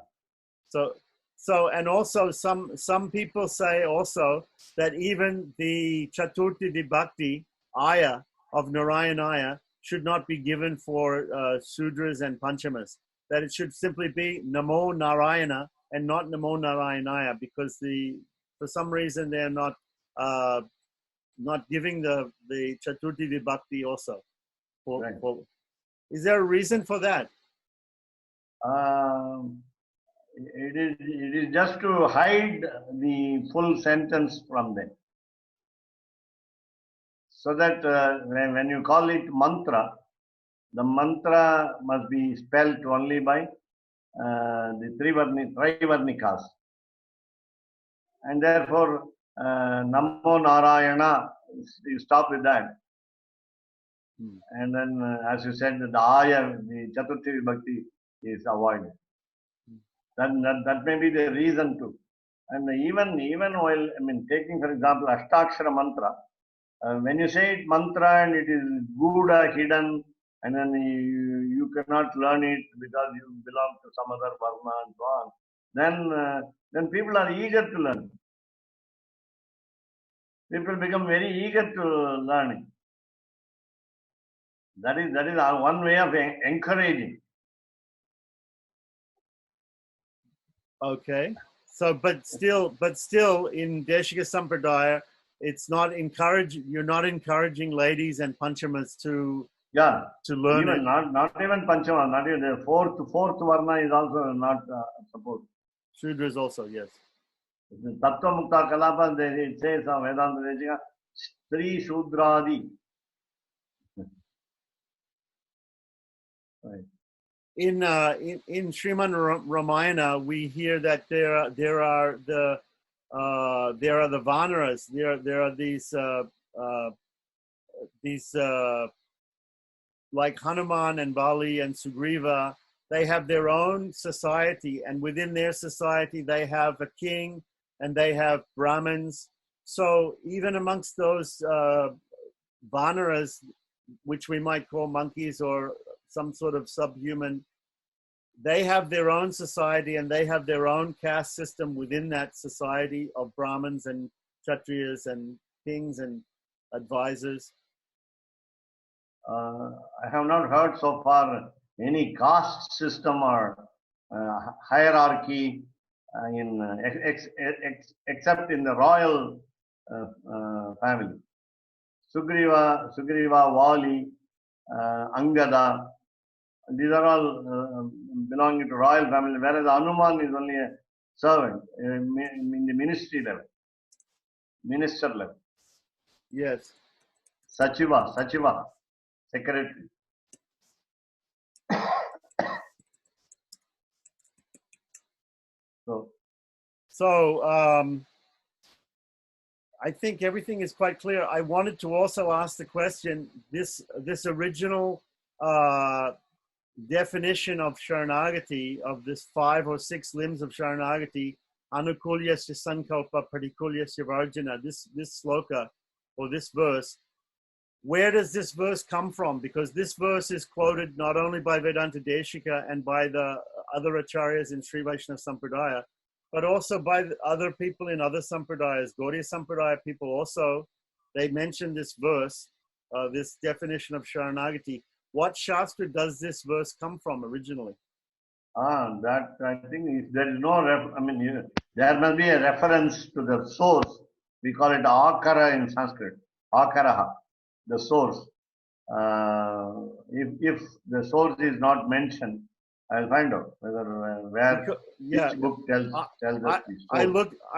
So and also some people say also that even the Chaturthi Vibhakti Aya of Narayanaya should not be given for Sudras and Panchamas. That it should simply be Namo Narayana and not Namo Narayanaya, because for some reason they're not giving the Chaturthi Vibhakti also. Is there a reason for that? It is just to hide the full sentence from them. So that when you call it mantra, the mantra must be spelled only by the Trivarnikas. And therefore, Namo Narayana, you stop with that. And then, as you said, the Aya, the Chaturthi Vibhakti is avoided. That may be the reason too. And even while, taking for example, Ashtakshara mantra, when you say it mantra and it is Gouda, hidden, and then you cannot learn it because you belong to some other varna and so on, then people are eager to learn. People become very eager to learn it. That is one way of encouraging. Okay. So, but still, in Deshika Sampradaya, it's not you're not encouraging ladies and panchamas to learn even it. Not even panchama, not even the fourth varna is also not supposed. Shudras also, yes. Tattva Mukta Kalapa, it says Vedanta Deshika, Stri Shudradi. Right. In Sriman Ramayana, we hear that there are the Vanaras. There are these like Hanuman and Bali and Sugriva. They have their own society, and within their society, they have a king and they have Brahmins. So even amongst those Vanaras, which we might call monkeys or some sort of subhuman, they have their own society and they have their own caste system within that society of Brahmins and Kshatriyas and kings and advisors. I have not heard so far any caste system or hierarchy except in the royal family. Sugriva, Vali, Angada, these are all belonging to royal family, whereas Hanuman is only a servant in the ministry level, minister level. Yes. Sachiva, secretary. So I think everything is quite clear. I wanted to also ask the question, this original definition of Sharanagati, of this 5 or 6 limbs of Sharanagati, Anukulyasya Sankalpa Pratikulyasya Varjana, this sloka or this verse, where does this verse come from? Because this verse is quoted not only by Vedanta Deshika and by the other acharyas in Sri Vaishnava Sampradaya, but also by the other people in other sampradayas. Gaudiya Sampradaya people also, they mention this verse, this definition of Sharanagati. What Shastra does this verse come from originally? That I think there is no, there must be a reference to the source. We call it akara in Sanskrit, akaraha, the source. If the source is not mentioned, I'll find out whether which book tells us this. I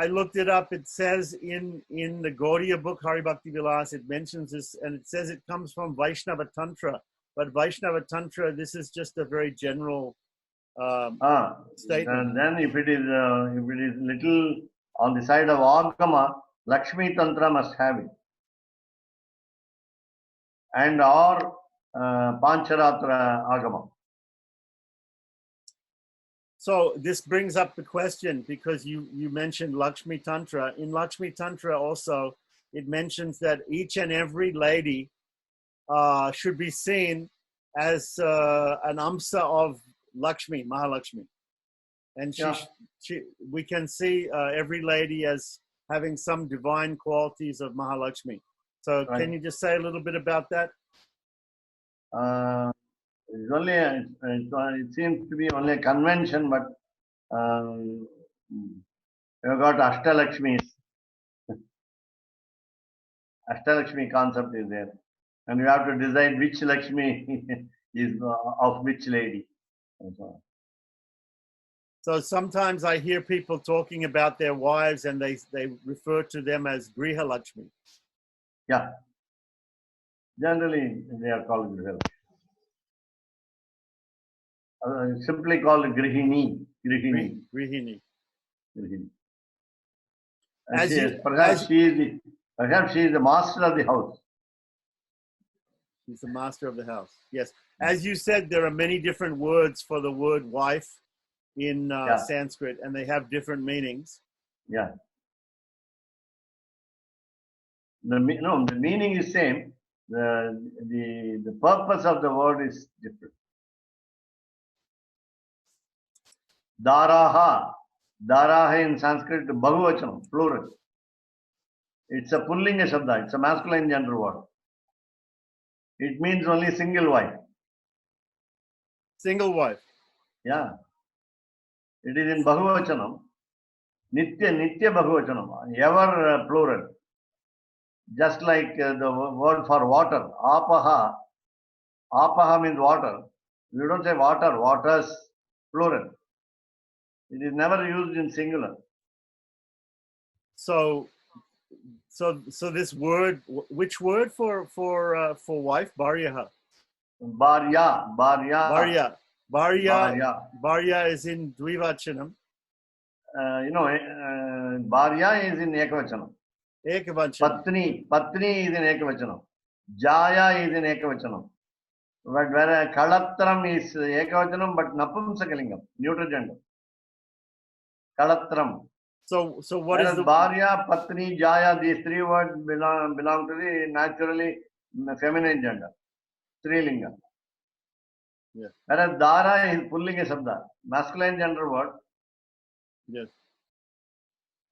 looked it up. It says in the Gaudiya book Hari Bhakti Vilas, it mentions this, and it says it comes from Vaishnava Tantra. But Vaishnava Tantra, this is just a very general statement. And then if it is little on the side of Agama, Lakshmi Tantra must have it, and or Pancharatra Agama. So this brings up the question, because you mentioned Lakshmi Tantra. In Lakshmi Tantra also, it mentions that each and every lady should be seen as an amsa of Lakshmi, Mahalakshmi. And we can see every lady as having some divine qualities of Mahalakshmi. So Can you just say a little bit about that? It's only it seems to be only a convention, but you've got Ashtalakshmis. Ashtalakshmi concept is there, and you have to decide which Lakshmi is of which lady, and so on. So sometimes I hear people talking about their wives, and they refer to them as Griha Lakshmi. Yeah, generally they are called Griha Lakshmi. Simply called Grihini. Grihini. Perhaps she is the master of the house. She's the master of the house. Yes. As you said, there are many different words for the word wife in Sanskrit, and they have different meanings. Yeah. The meaning is same. The purpose of the word is different. Daraha in Sanskrit, Bahuvachanam, plural. It's a pullinga shabda, it's a masculine gender word. It means only single wife. Single wife. Yeah. It is in Bahuvachanam. Nitya Bahuvachanam, ever plural. Just like the word for water, apaha means water. You don't say water, waters, plural. It is never used in singular. So this word, which word for wife? Bharyaha. Bharya is in Dvivachanam. Bharya is in Ekavachanam. Patni is in Ekavachanam. Jaya is in Ekavachanam. But whereas Kalatram is Ekavachanam, but Napumsakalingam, neuter gender. Kalatram. So what is the Bharya, Patni, Jaya? These three words belong to the naturally feminine gender, Strilinga. Yes. Whereas Dara is pulling a sabda, masculine gender word. Yes.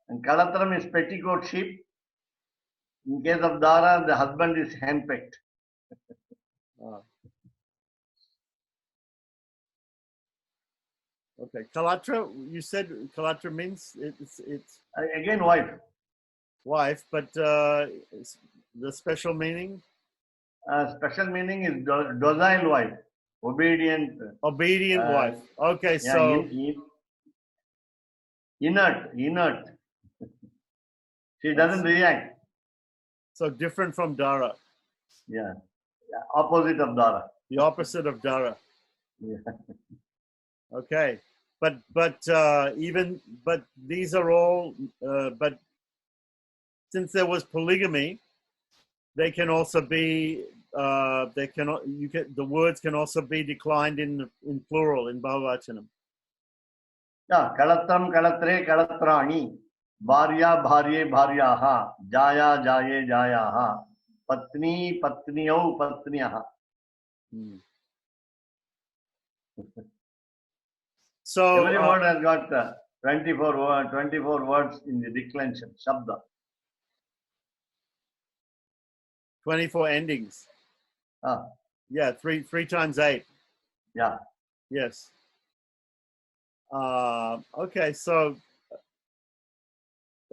And Kalatram is petticoat sheep. In case of Dara, the husband is handpicked. Okay, Kalatra. You said Kalatra means it's again wife. Wife, but the special meaning. Special meaning is docile wife, obedient. Obedient wife. Okay, yeah, so inert. She doesn't react. So different from Dara. Yeah. Opposite of Dara. The opposite of Dara. Yeah. Okay, but these are all but since there was polygamy, they can also be the words can also be declined in plural in Bahuvachanam. Yeah, Kalatram, Kalatre, Kalatrani, Bharya, Bharye, Bharyaha, Jaya, Jaye, Jayaha, Patni, Patniyau, Patniyaha. So every word has got 24 words in the declension, Shabda. 24 endings. Ah, Yeah, three times 8. yeah. Yes. Okay, so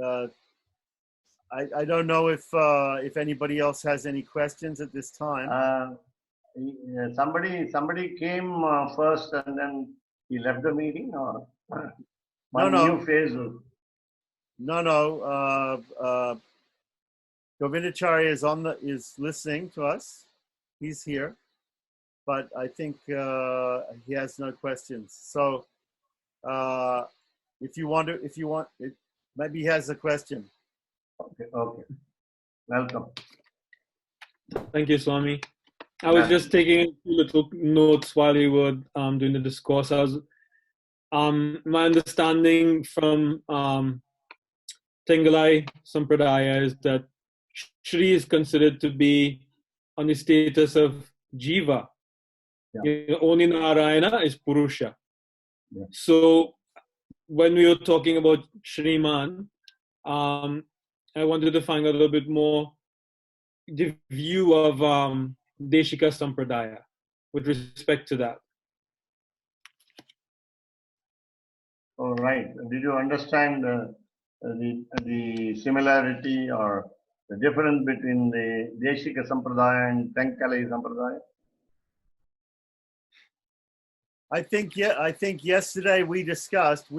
I don't know if anybody else has any questions at this time. Somebody came first and then he left the meeting, or No, one no. new phase. No. Govindacharya is listening to us. He's here, but I think he has no questions. So if you want, maybe he has a question. Okay. Welcome. Thank you, Swami. I was just taking a few little notes while you were doing the discourse. My understanding from Tengalai Sampradaya is that Shri is considered to be on the status of Jiva. Yeah. Only Narayana is Purusha. Yeah. So when we were talking about Shriman, I wanted to find out a little bit more the view of Deshika Sampradaya with respect to that. All right. Did you understand the similarity or the difference between the Deshika Sampradaya and Tenkalai Sampradaya? I think yesterday we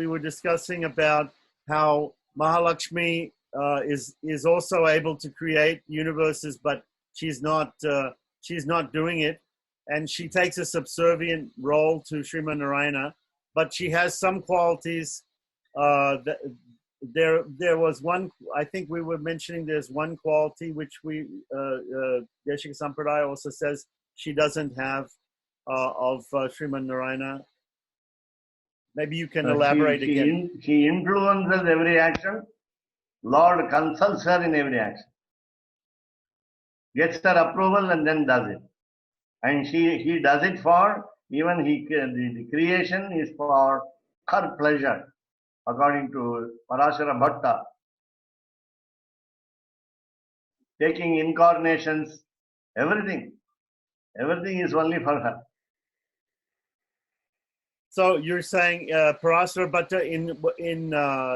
were discussing about how Mahalakshmi is also able to create universes, but she's not doing it, and she takes a subservient role to Sriman Narayana, but she has some qualities. That there was one, I think we were mentioning, there's one quality which we Deshika Sampradaya also says she doesn't have of Sriman Narayana. Maybe you can elaborate again. She influences every action. Lord consults her in every action. Gets her approval and then does it. And he does it for, even the creation is for her pleasure, according to Parashara Bhatta. Taking incarnations, everything is only for her. So you're saying Parasara Bhatta in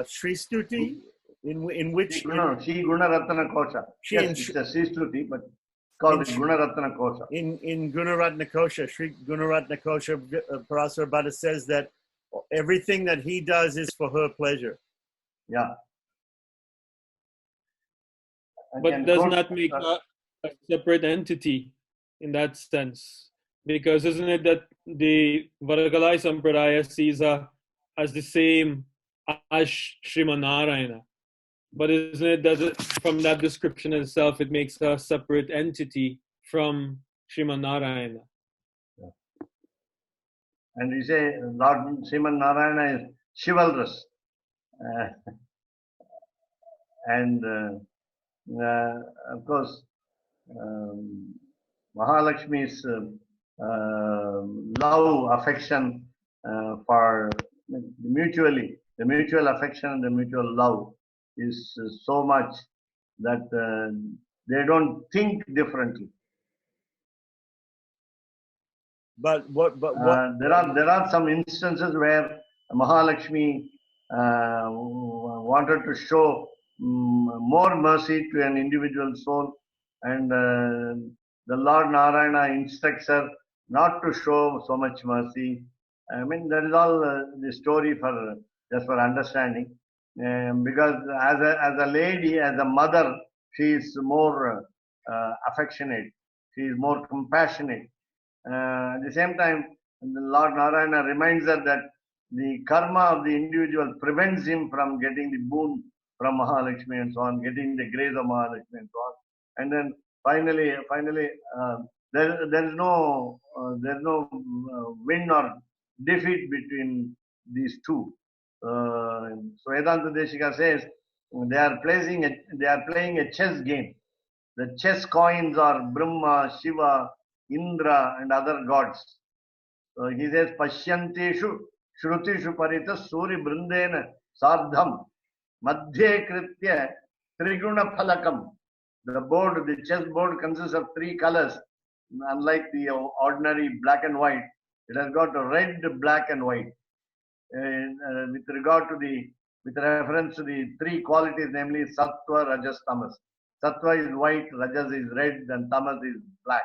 Sri Stuti, in which? No, Sri Gunaratana Kosha. Yes, it's a Sri Stuti, but it's called Gunaratana Kosha. In Gunaratana Kosha, Sri Gunaratana Kosha, Parasara Bhatta says that everything that he does is for her pleasure. Yeah. But doesn't that make a separate entity in that sense? Because isn't it that the Varagalai Sampradaya sees her as the same as Sriman Narayana? But isn't it that from that description itself, it makes her a separate entity from Sriman Narayana? Yeah. And we say Lord Sriman Narayana is chivalrous. And of course, Mahalakshmi's love, affection for the mutual affection and the mutual love is so much that they don't think differently. But what? There are some instances where Mahalakshmi wanted to show more mercy to an individual soul, and the Lord Narayana instructs her not to show so much mercy. I mean, that is all the story for just for understanding. Because as a lady, as a mother, she is more affectionate. She is more compassionate. At the same time, the Lord Narayana reminds her that the karma of the individual prevents him from getting the boon from Mahalakshmi and so on, getting the grace of Mahalakshmi and so on. And then finally, there is no win or defeat between these two. So Vedanta Deshika says they are playing a chess game. The chess coins are Brahma, Shiva, Indra, and other gods. So he says, Pashyanteshu Shrutishu parita Suri Brindena Sardham Madhye Kritya Triguna Phalakam. The board, the chess board consists of 3 colors. Unlike the ordinary black and white, it has got red, black and white. With regard to with reference to the 3 qualities, namely Sattva, Rajas, Tamas. Sattva is white, Rajas is red, and Tamas is black.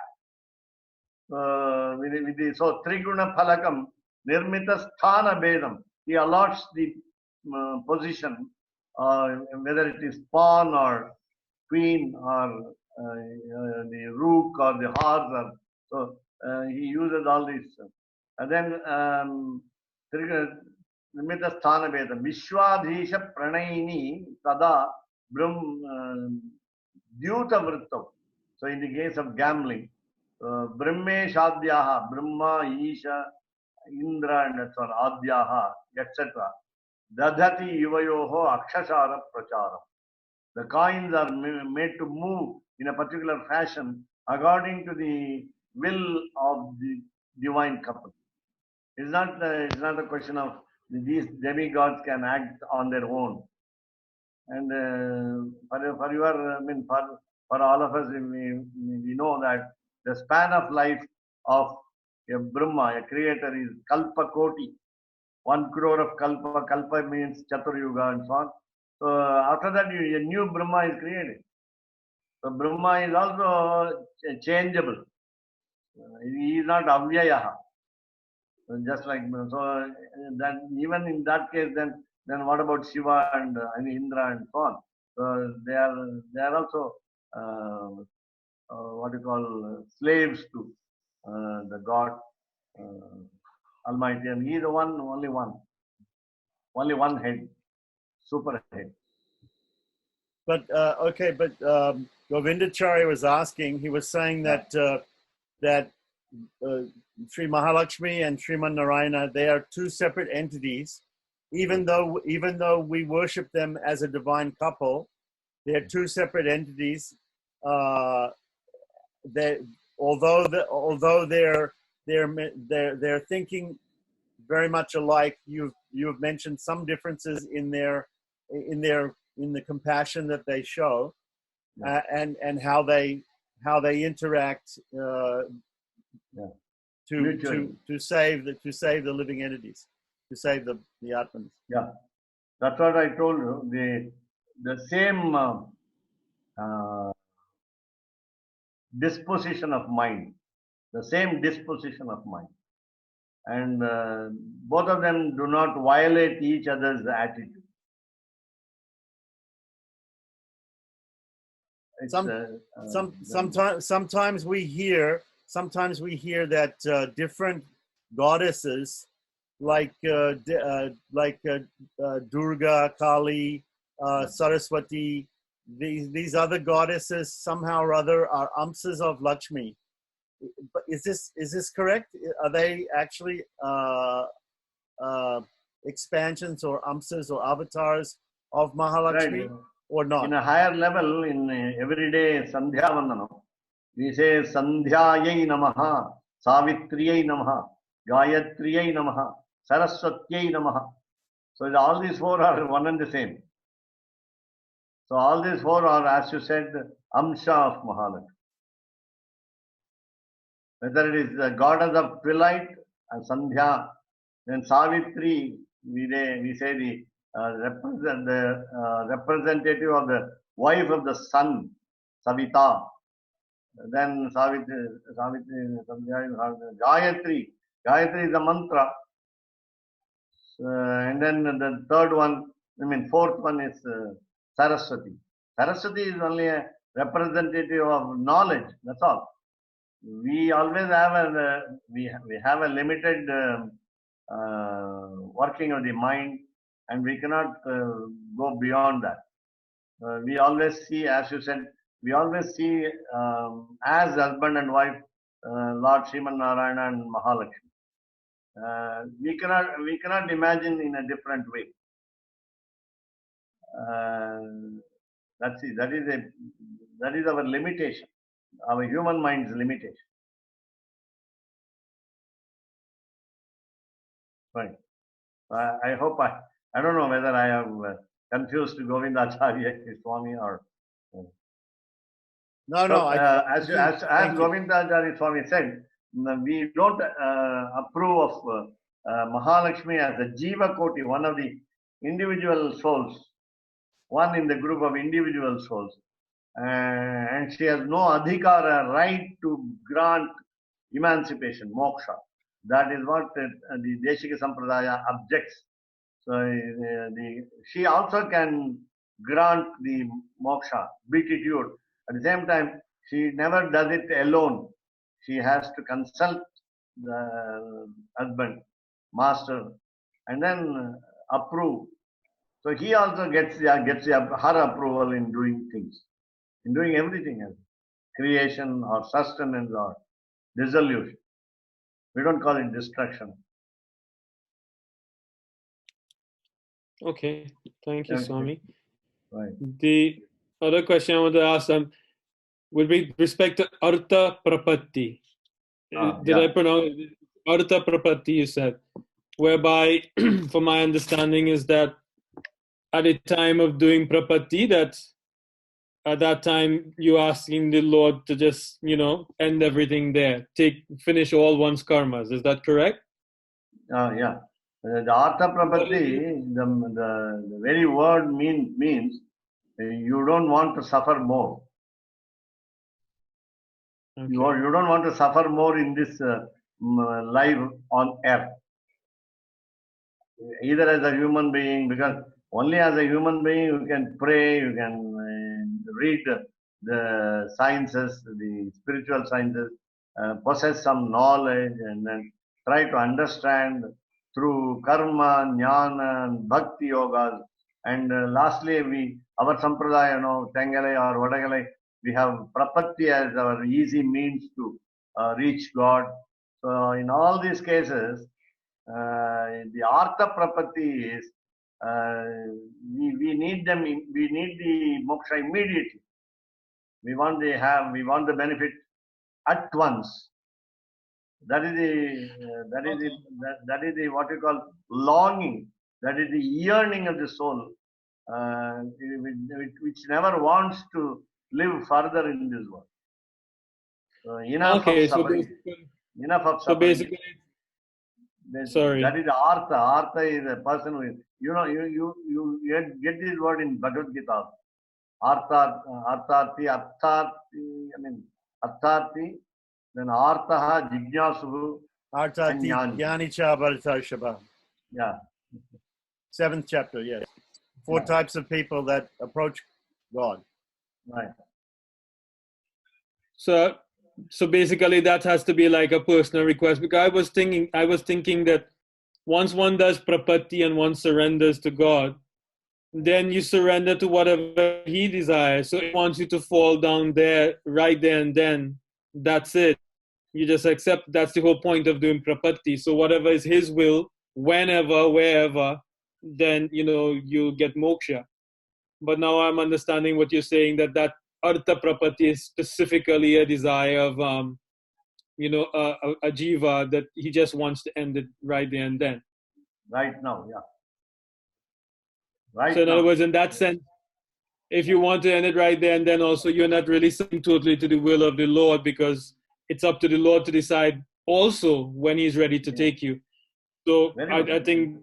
So Triguna Phalakam, Nirmita Sthana Bedam. He allots the position, whether it is pawn or queen or the rook or the horse. So he uses all these. And then Nirmita Sthana Bedam. Vishwadhisha Pranayini Tada Dyuta Vrittam. So in the case of gambling, Brahmeshadhyaha, Brahma, Isha, Indra, and so on, Adhyaha, etc. Dadhati Yuvayoho Akshashara Pracharam. The coins are made to move in a particular fashion according to the will of the divine couple. It's not a question of these demigods can act on their own. And for all of us, we know that the span of life of a Brahma, a creator, is Kalpa Koti, 1 crore of Kalpa. Kalpa means Chaturyuga and so on. So after that, a new Brahma is created. So Brahma is also changeable. He is not Avyayaha. Just like so, that even in that case, then what about Shiva and Indra and so on? So they are also what you call slaves to the God Almighty, and He is the only one head, super head. But okay, but Govindacharya was asking. He was saying that Sri Mahalakshmi and Sriman Narayana, they are 2 separate entities. Even though we worship them as a divine couple, they are 2 separate entities. Although they're thinking very much alike, you've mentioned some differences in the compassion that they show, and how they interact to save the living entities, to save the Atmans. Yeah, that's what I told you. The same disposition of mind, and both of them do not violate each other's attitude. Sometimes we hear that different goddesses like Durga, Kali, Saraswati, these other goddesses somehow or other are amsas of Lakshmi. But is this correct? Are they actually expansions or amsas or avatars of Mahalakshmi, right, or not? In a higher level, in everyday Sandhya Vandanam, we say Sandhyayai Namaha, Savitriyai Namaha, Gayatriyai Namaha, Saraswatyai Namaha. So all these 4 are one and the same. So all these 4 are, as you said, Amsha of Mahalakshmi. Whether it is the goddess of twilight, Sandhya, then Savitri, we say the representative of the wife of the sun, Savita. Then Savitri, Gayatri. Gayatri is the mantra. And then the third one, fourth one is Saraswati. Saraswati is only a representative of knowledge. That's all. We always have we have a limited working of the mind, and we cannot go beyond that. We always see, as you said, as husband and wife, Lord Sriman Narayana and Mahalakshmi. We cannot imagine in a different way. That is our limitation, our human mind's limitation. Right. I hope I don't know whether I have confused Govindacharya Swami or. No, So, as thank you. Govindacharya Swami said, we don't approve of Mahalakshmi as a Jiva Koti, one of the individual souls, one in the group of individual souls. And she has no adhikara, right to grant emancipation, moksha. That is what the Deshika Sampradaya objects. So she also can grant the moksha, beatitude. At the same time, she never does it alone. She has to consult the husband, master, and then approve. So he also gets her approval in doing things, in doing everything else, creation or sustenance or dissolution. We don't call it destruction. Okay, thank you, Swami. Right. The other question I want to ask with respect to Artha Prapatti. Did I pronounce it? Artha Prapatti, you said, whereby, from my understanding, is that at the time of doing Prapatti, that at that time you're asking the Lord to just, end everything there, finish all one's karmas. Is that correct? Yeah. The Artha Prapatti, the very word means you don't want to suffer more. Okay. You don't want to suffer more in this life on earth. Either as a human being, because only as a human being you can pray, you can read the sciences, the spiritual sciences, possess some knowledge, and then try to understand through karma, jnana, and bhakti yogas. And lastly, our sampradaya, Tengalai or Vadagalai, we have prapatti as our easy means to reach God. So in all these cases, the Artha Prapatti is we need them. We need the moksha immediately. We want the benefit at once. That is the what you call longing. That is the yearning of the soul, which never wants to live further in this world. So enough of suffering. Enough of suffering. So basically, sorry. That is the Artha. Artha is a person who, you get this word in Bhagavad Gita. Artharthi, then Arthaha, Jignasu, Artharthi, Jnanicha, Bharata. Yeah. 7th chapter, yes. 4 types of people that approach God. Right. So basically that has to be like a personal request, because I was thinking that once one does prapatti and one surrenders to God, then you surrender to whatever he desires. So he wants you to fall down there, right there and then. That's it. You just accept. That's the whole point of doing prapatti. So whatever is his will, whenever, wherever, then, you'll get moksha. But now I'm understanding what you're saying, that Artha Prapatti is specifically a desire of, a jiva, that he just wants to end it right there and then. Right now, yeah. Right. So in other words, in that sense, if you want to end it right there and then also, you're not really submitting totally to the will of the Lord, because it's up to the Lord to decide also when he's ready to take you. So I think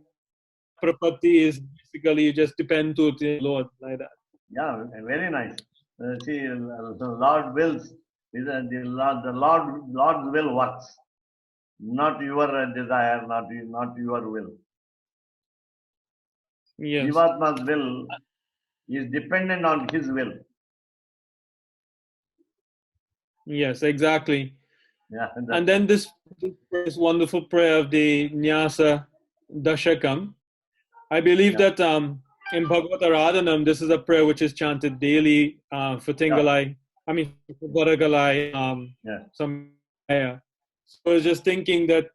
Prapatti is basically you just depend totally on the Lord, like that. Yeah, very nice. See, the Lord wills. The Lord's will works, not your desire, not your will. Yes. Jivatma's will is dependent on his will. Yes, exactly. Yeah, and then this wonderful prayer of the Nyasa Dasakam. I believe that in Bhagavad Aradhanam, this is a prayer which is chanted daily for Tingalai. I mean, for Varagalai. So I was just thinking that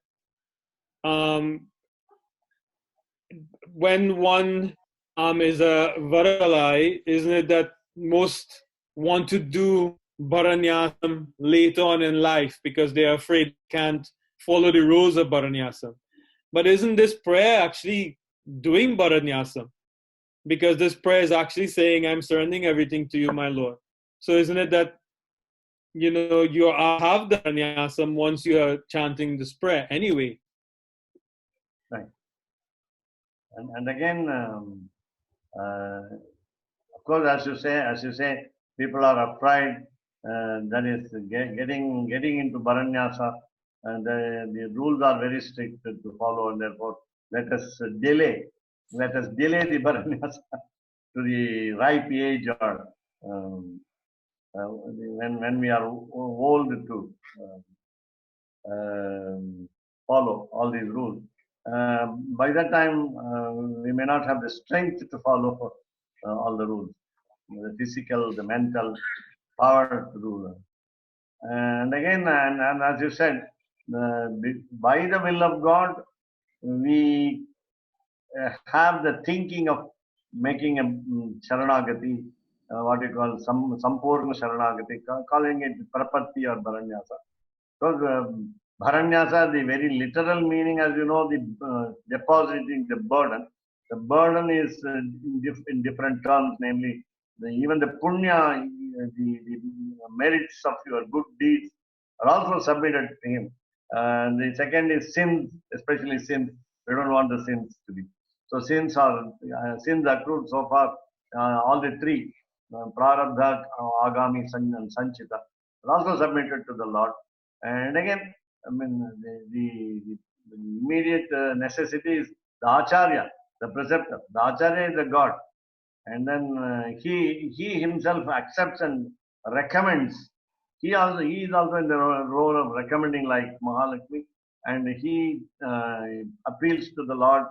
when one is a Varagalai, isn't it that most want to do Bharanyasam later on in life because they are afraid they can't follow the rules of Bharanyasam? But isn't this prayer actually doing Bharanyasam, because this prayer is actually saying, I'm surrendering everything to you, my Lord. So isn't it that, you know, you have the Bharanyasam once you are chanting this prayer anyway? Right. And again, of course, as you say, people are afraid. That is getting into Bharanyasa, and the rules are very strict to follow, and therefore let us delay the Bharanyasa to the ripe age, or when we are old to follow all these rules. By that time, we may not have the strength to follow all the rules, the physical, the mental power to do. And again, and as you said, by the will of God, we have the thinking of making a Sharanagati, what you call Sampurna Sharanagati, calling it Prapatti or Bharanyasa. Because Bharanyasa, the very literal meaning, as you know, the depositing the burden. The burden is in different terms, namely, even the punya, the merits of your good deeds are also submitted to him. And the second is sins, especially sins. We don't want the sins to be. So sins accrued so far, all the three, Prarabdha, Agami, and Sanchita, are also submitted to the Lord. And again, I mean, the immediate necessity is the Acharya, the preceptor. The Acharya is the God. And then he himself accepts and recommends. He is also in the role of recommending, like Mahalakshmi, and he appeals to the Lord.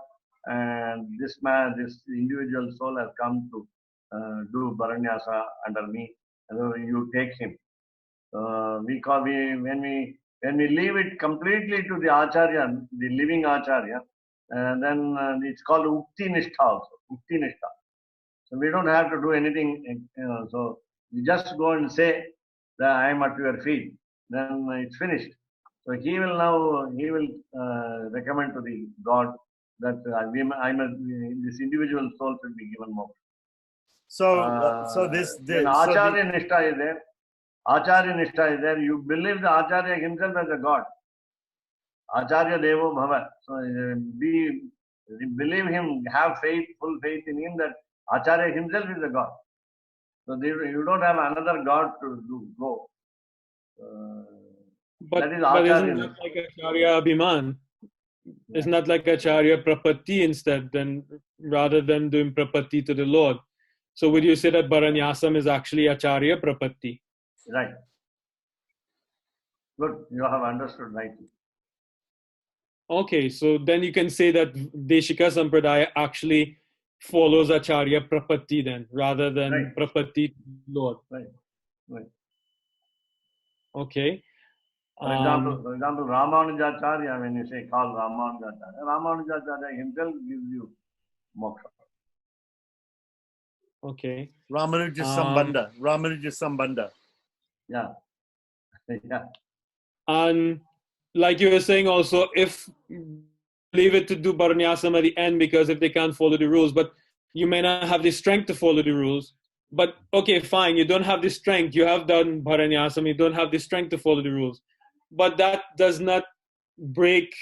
And this individual soul has come to do Bharanyasa under me, and you take him. When we leave it completely to the Acharya, the living Acharya, then it's called Ukti Nishtha also. Ukti Nishtha. So we don't have to do anything. So you just go and say that I am at your feet. Then it's finished. So he will recommend to the God that this individual soul should be given more. So then Acharya Nishtha is there. Acharya Nishtha is there. You believe the Acharya himself as a God. Acharya Devo Bhava. So believe him, have faith, full faith in him that Acharya himself is a God. So you don't have another God to go. But isn't that like Acharya Abhiman? Yeah. Isn't that like Acharya Prapatti instead, then rather than doing Prapatti to the Lord? So would you say that Bharanyasam is actually Acharya Prapatti? Right. Good. You have understood rightly. Okay, so then you can say that Deshika Sampradaya actually follows Acharya Prapatti then, rather than right. Prapatti to the Lord. Right. Right. Okay. For example, Ramanujacharya, when you say call Ramanujacharya himself gives you moksha. Okay. Ramanuja Sambandha. Yeah. Yeah. And like you were saying also, if leave it to do Bharanyasam at the end, because if they can't follow the rules, but you may not have the strength to follow the rules. But okay, fine, you don't have the strength. You have done Bharanyasam, you don't have the strength to follow the rules. But that does not break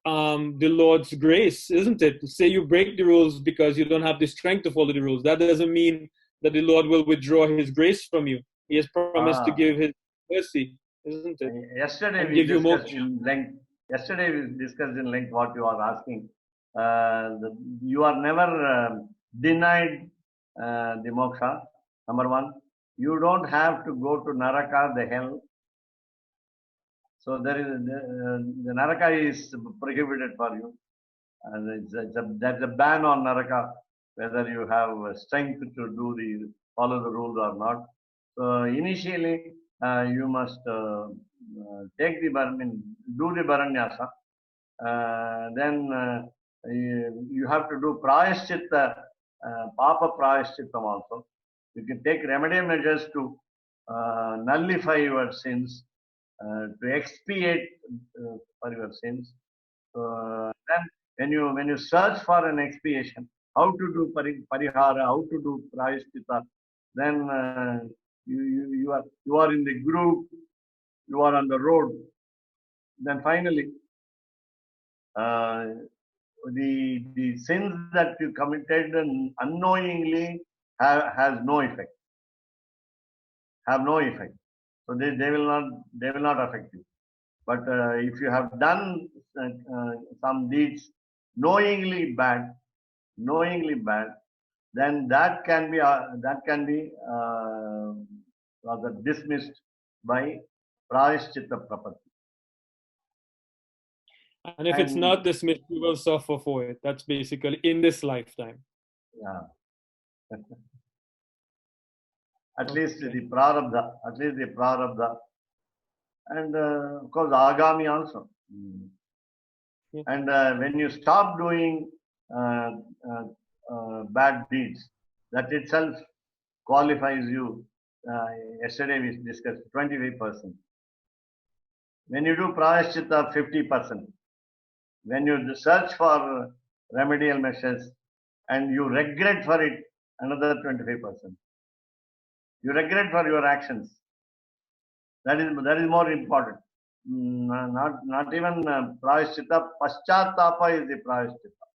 the Lord's grace, isn't it? Say you break the rules because you don't have the strength to follow the rules. That doesn't mean that the Lord will withdraw his grace from you. He has promised to give his mercy, isn't it? Yesterday we discussed in length what you are asking. You are never denied the moksha. Number one, you don't have to go to Naraka, the hell. So there is the Naraka is prohibited for you, and that's a ban on Naraka, whether you have strength to follow the rules or not. So initially, you must take do the Bharanyasa. Then you have to do Prayaschitta, Papa Prayaschittam also. You can take remedial measures to nullify your sins, to expiate for your sins. Then when you search for an expiation, how to do parihara, how to do prayaschitta, then you are in the group, you are on the road. Then finally, the sins that you committed unknowingly has no effect. Have no effect. So they will not affect you. But if you have done some deeds knowingly bad, then that can be rather dismissed by prayaschitta prapatti. And if it's not dismissed, you will suffer for it. That's basically in this lifetime. Yeah. At least the prarabdha. And of course, agami also. Yeah. And when you stop doing bad deeds, that itself qualifies you. Yesterday we discussed 25%. When you do prayaschitta, 50%. When you search for remedial measures and you regret for it, another 25%. You regret for your actions. That is more important. Not even prayaschitta. Paschatapa is the prayaschitta.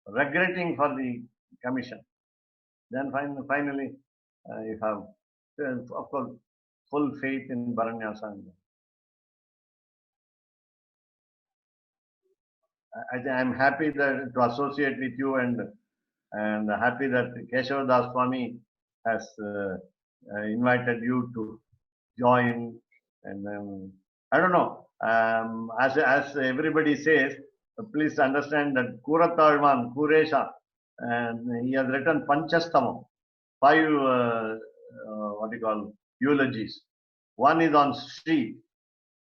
Regretting for the commission. Then finally, you have, of course, full faith in Nyasa. I'm happy that to associate with you and happy that Keshava Das Swami has invited you to join. And I don't know, as everybody says, please understand that Kuratalvan, Kuresha, and he has written Panchastamam, 5 eulogies. One is on Sri,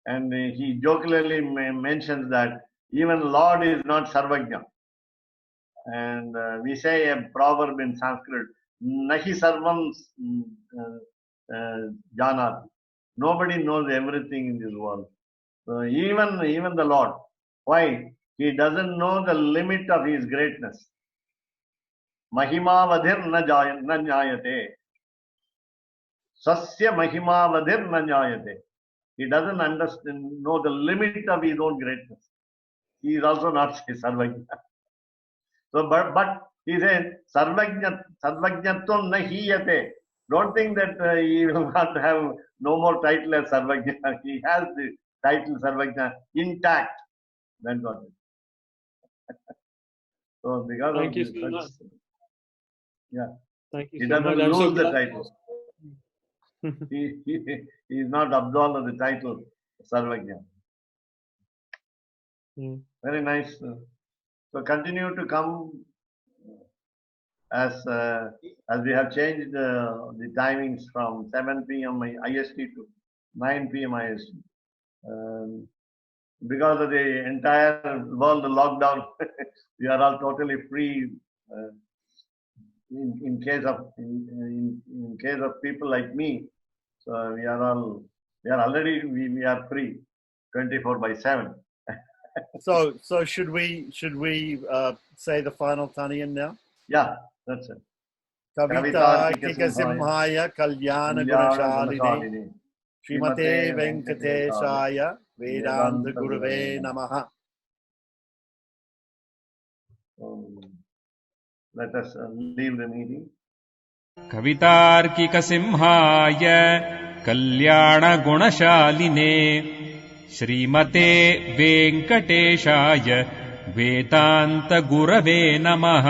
and he jokingly mentions that even Lord is not Sarvajna. And we say a proverb in Sanskrit, Nahi Sarvam Janati. Nobody knows everything in this world. So even the Lord. Why? He doesn't know the limit of his greatness. Mahimavadhir na jayate. Sasya mahimavadhir na jayate. He doesn't know the limit of his own greatness. He is also not Sarvajna. So, but he says, Sarvajnatvam na hiyate. Don't think that he will not have no more title as Sarvajna. He has the title Sarvajna intact. That's what it is. So, because Thank of you this, so much. Yeah. Thank you He so doesn't much. lose the title. He is not absolved of the title Sarvajna. Very nice. So continue to come as we have changed the timings from 7 p.m. IST to 9 p.m. IST. Because of the entire world lockdown, we are all totally free. In case of people like me, so we are free 24/7. So should we say the final Taniyan now? Yeah, that's it. Kavita Kikasimhaya Kalyana Gunashaline Srimate Venkateshaya Vedanta Gurave Namaha. Let us leave the meeting. कवितार्किकसिंहाय कल्याणगुणशालिने श्रीमते वेङ्कटेशाय वेदान्तगुरवे नमः.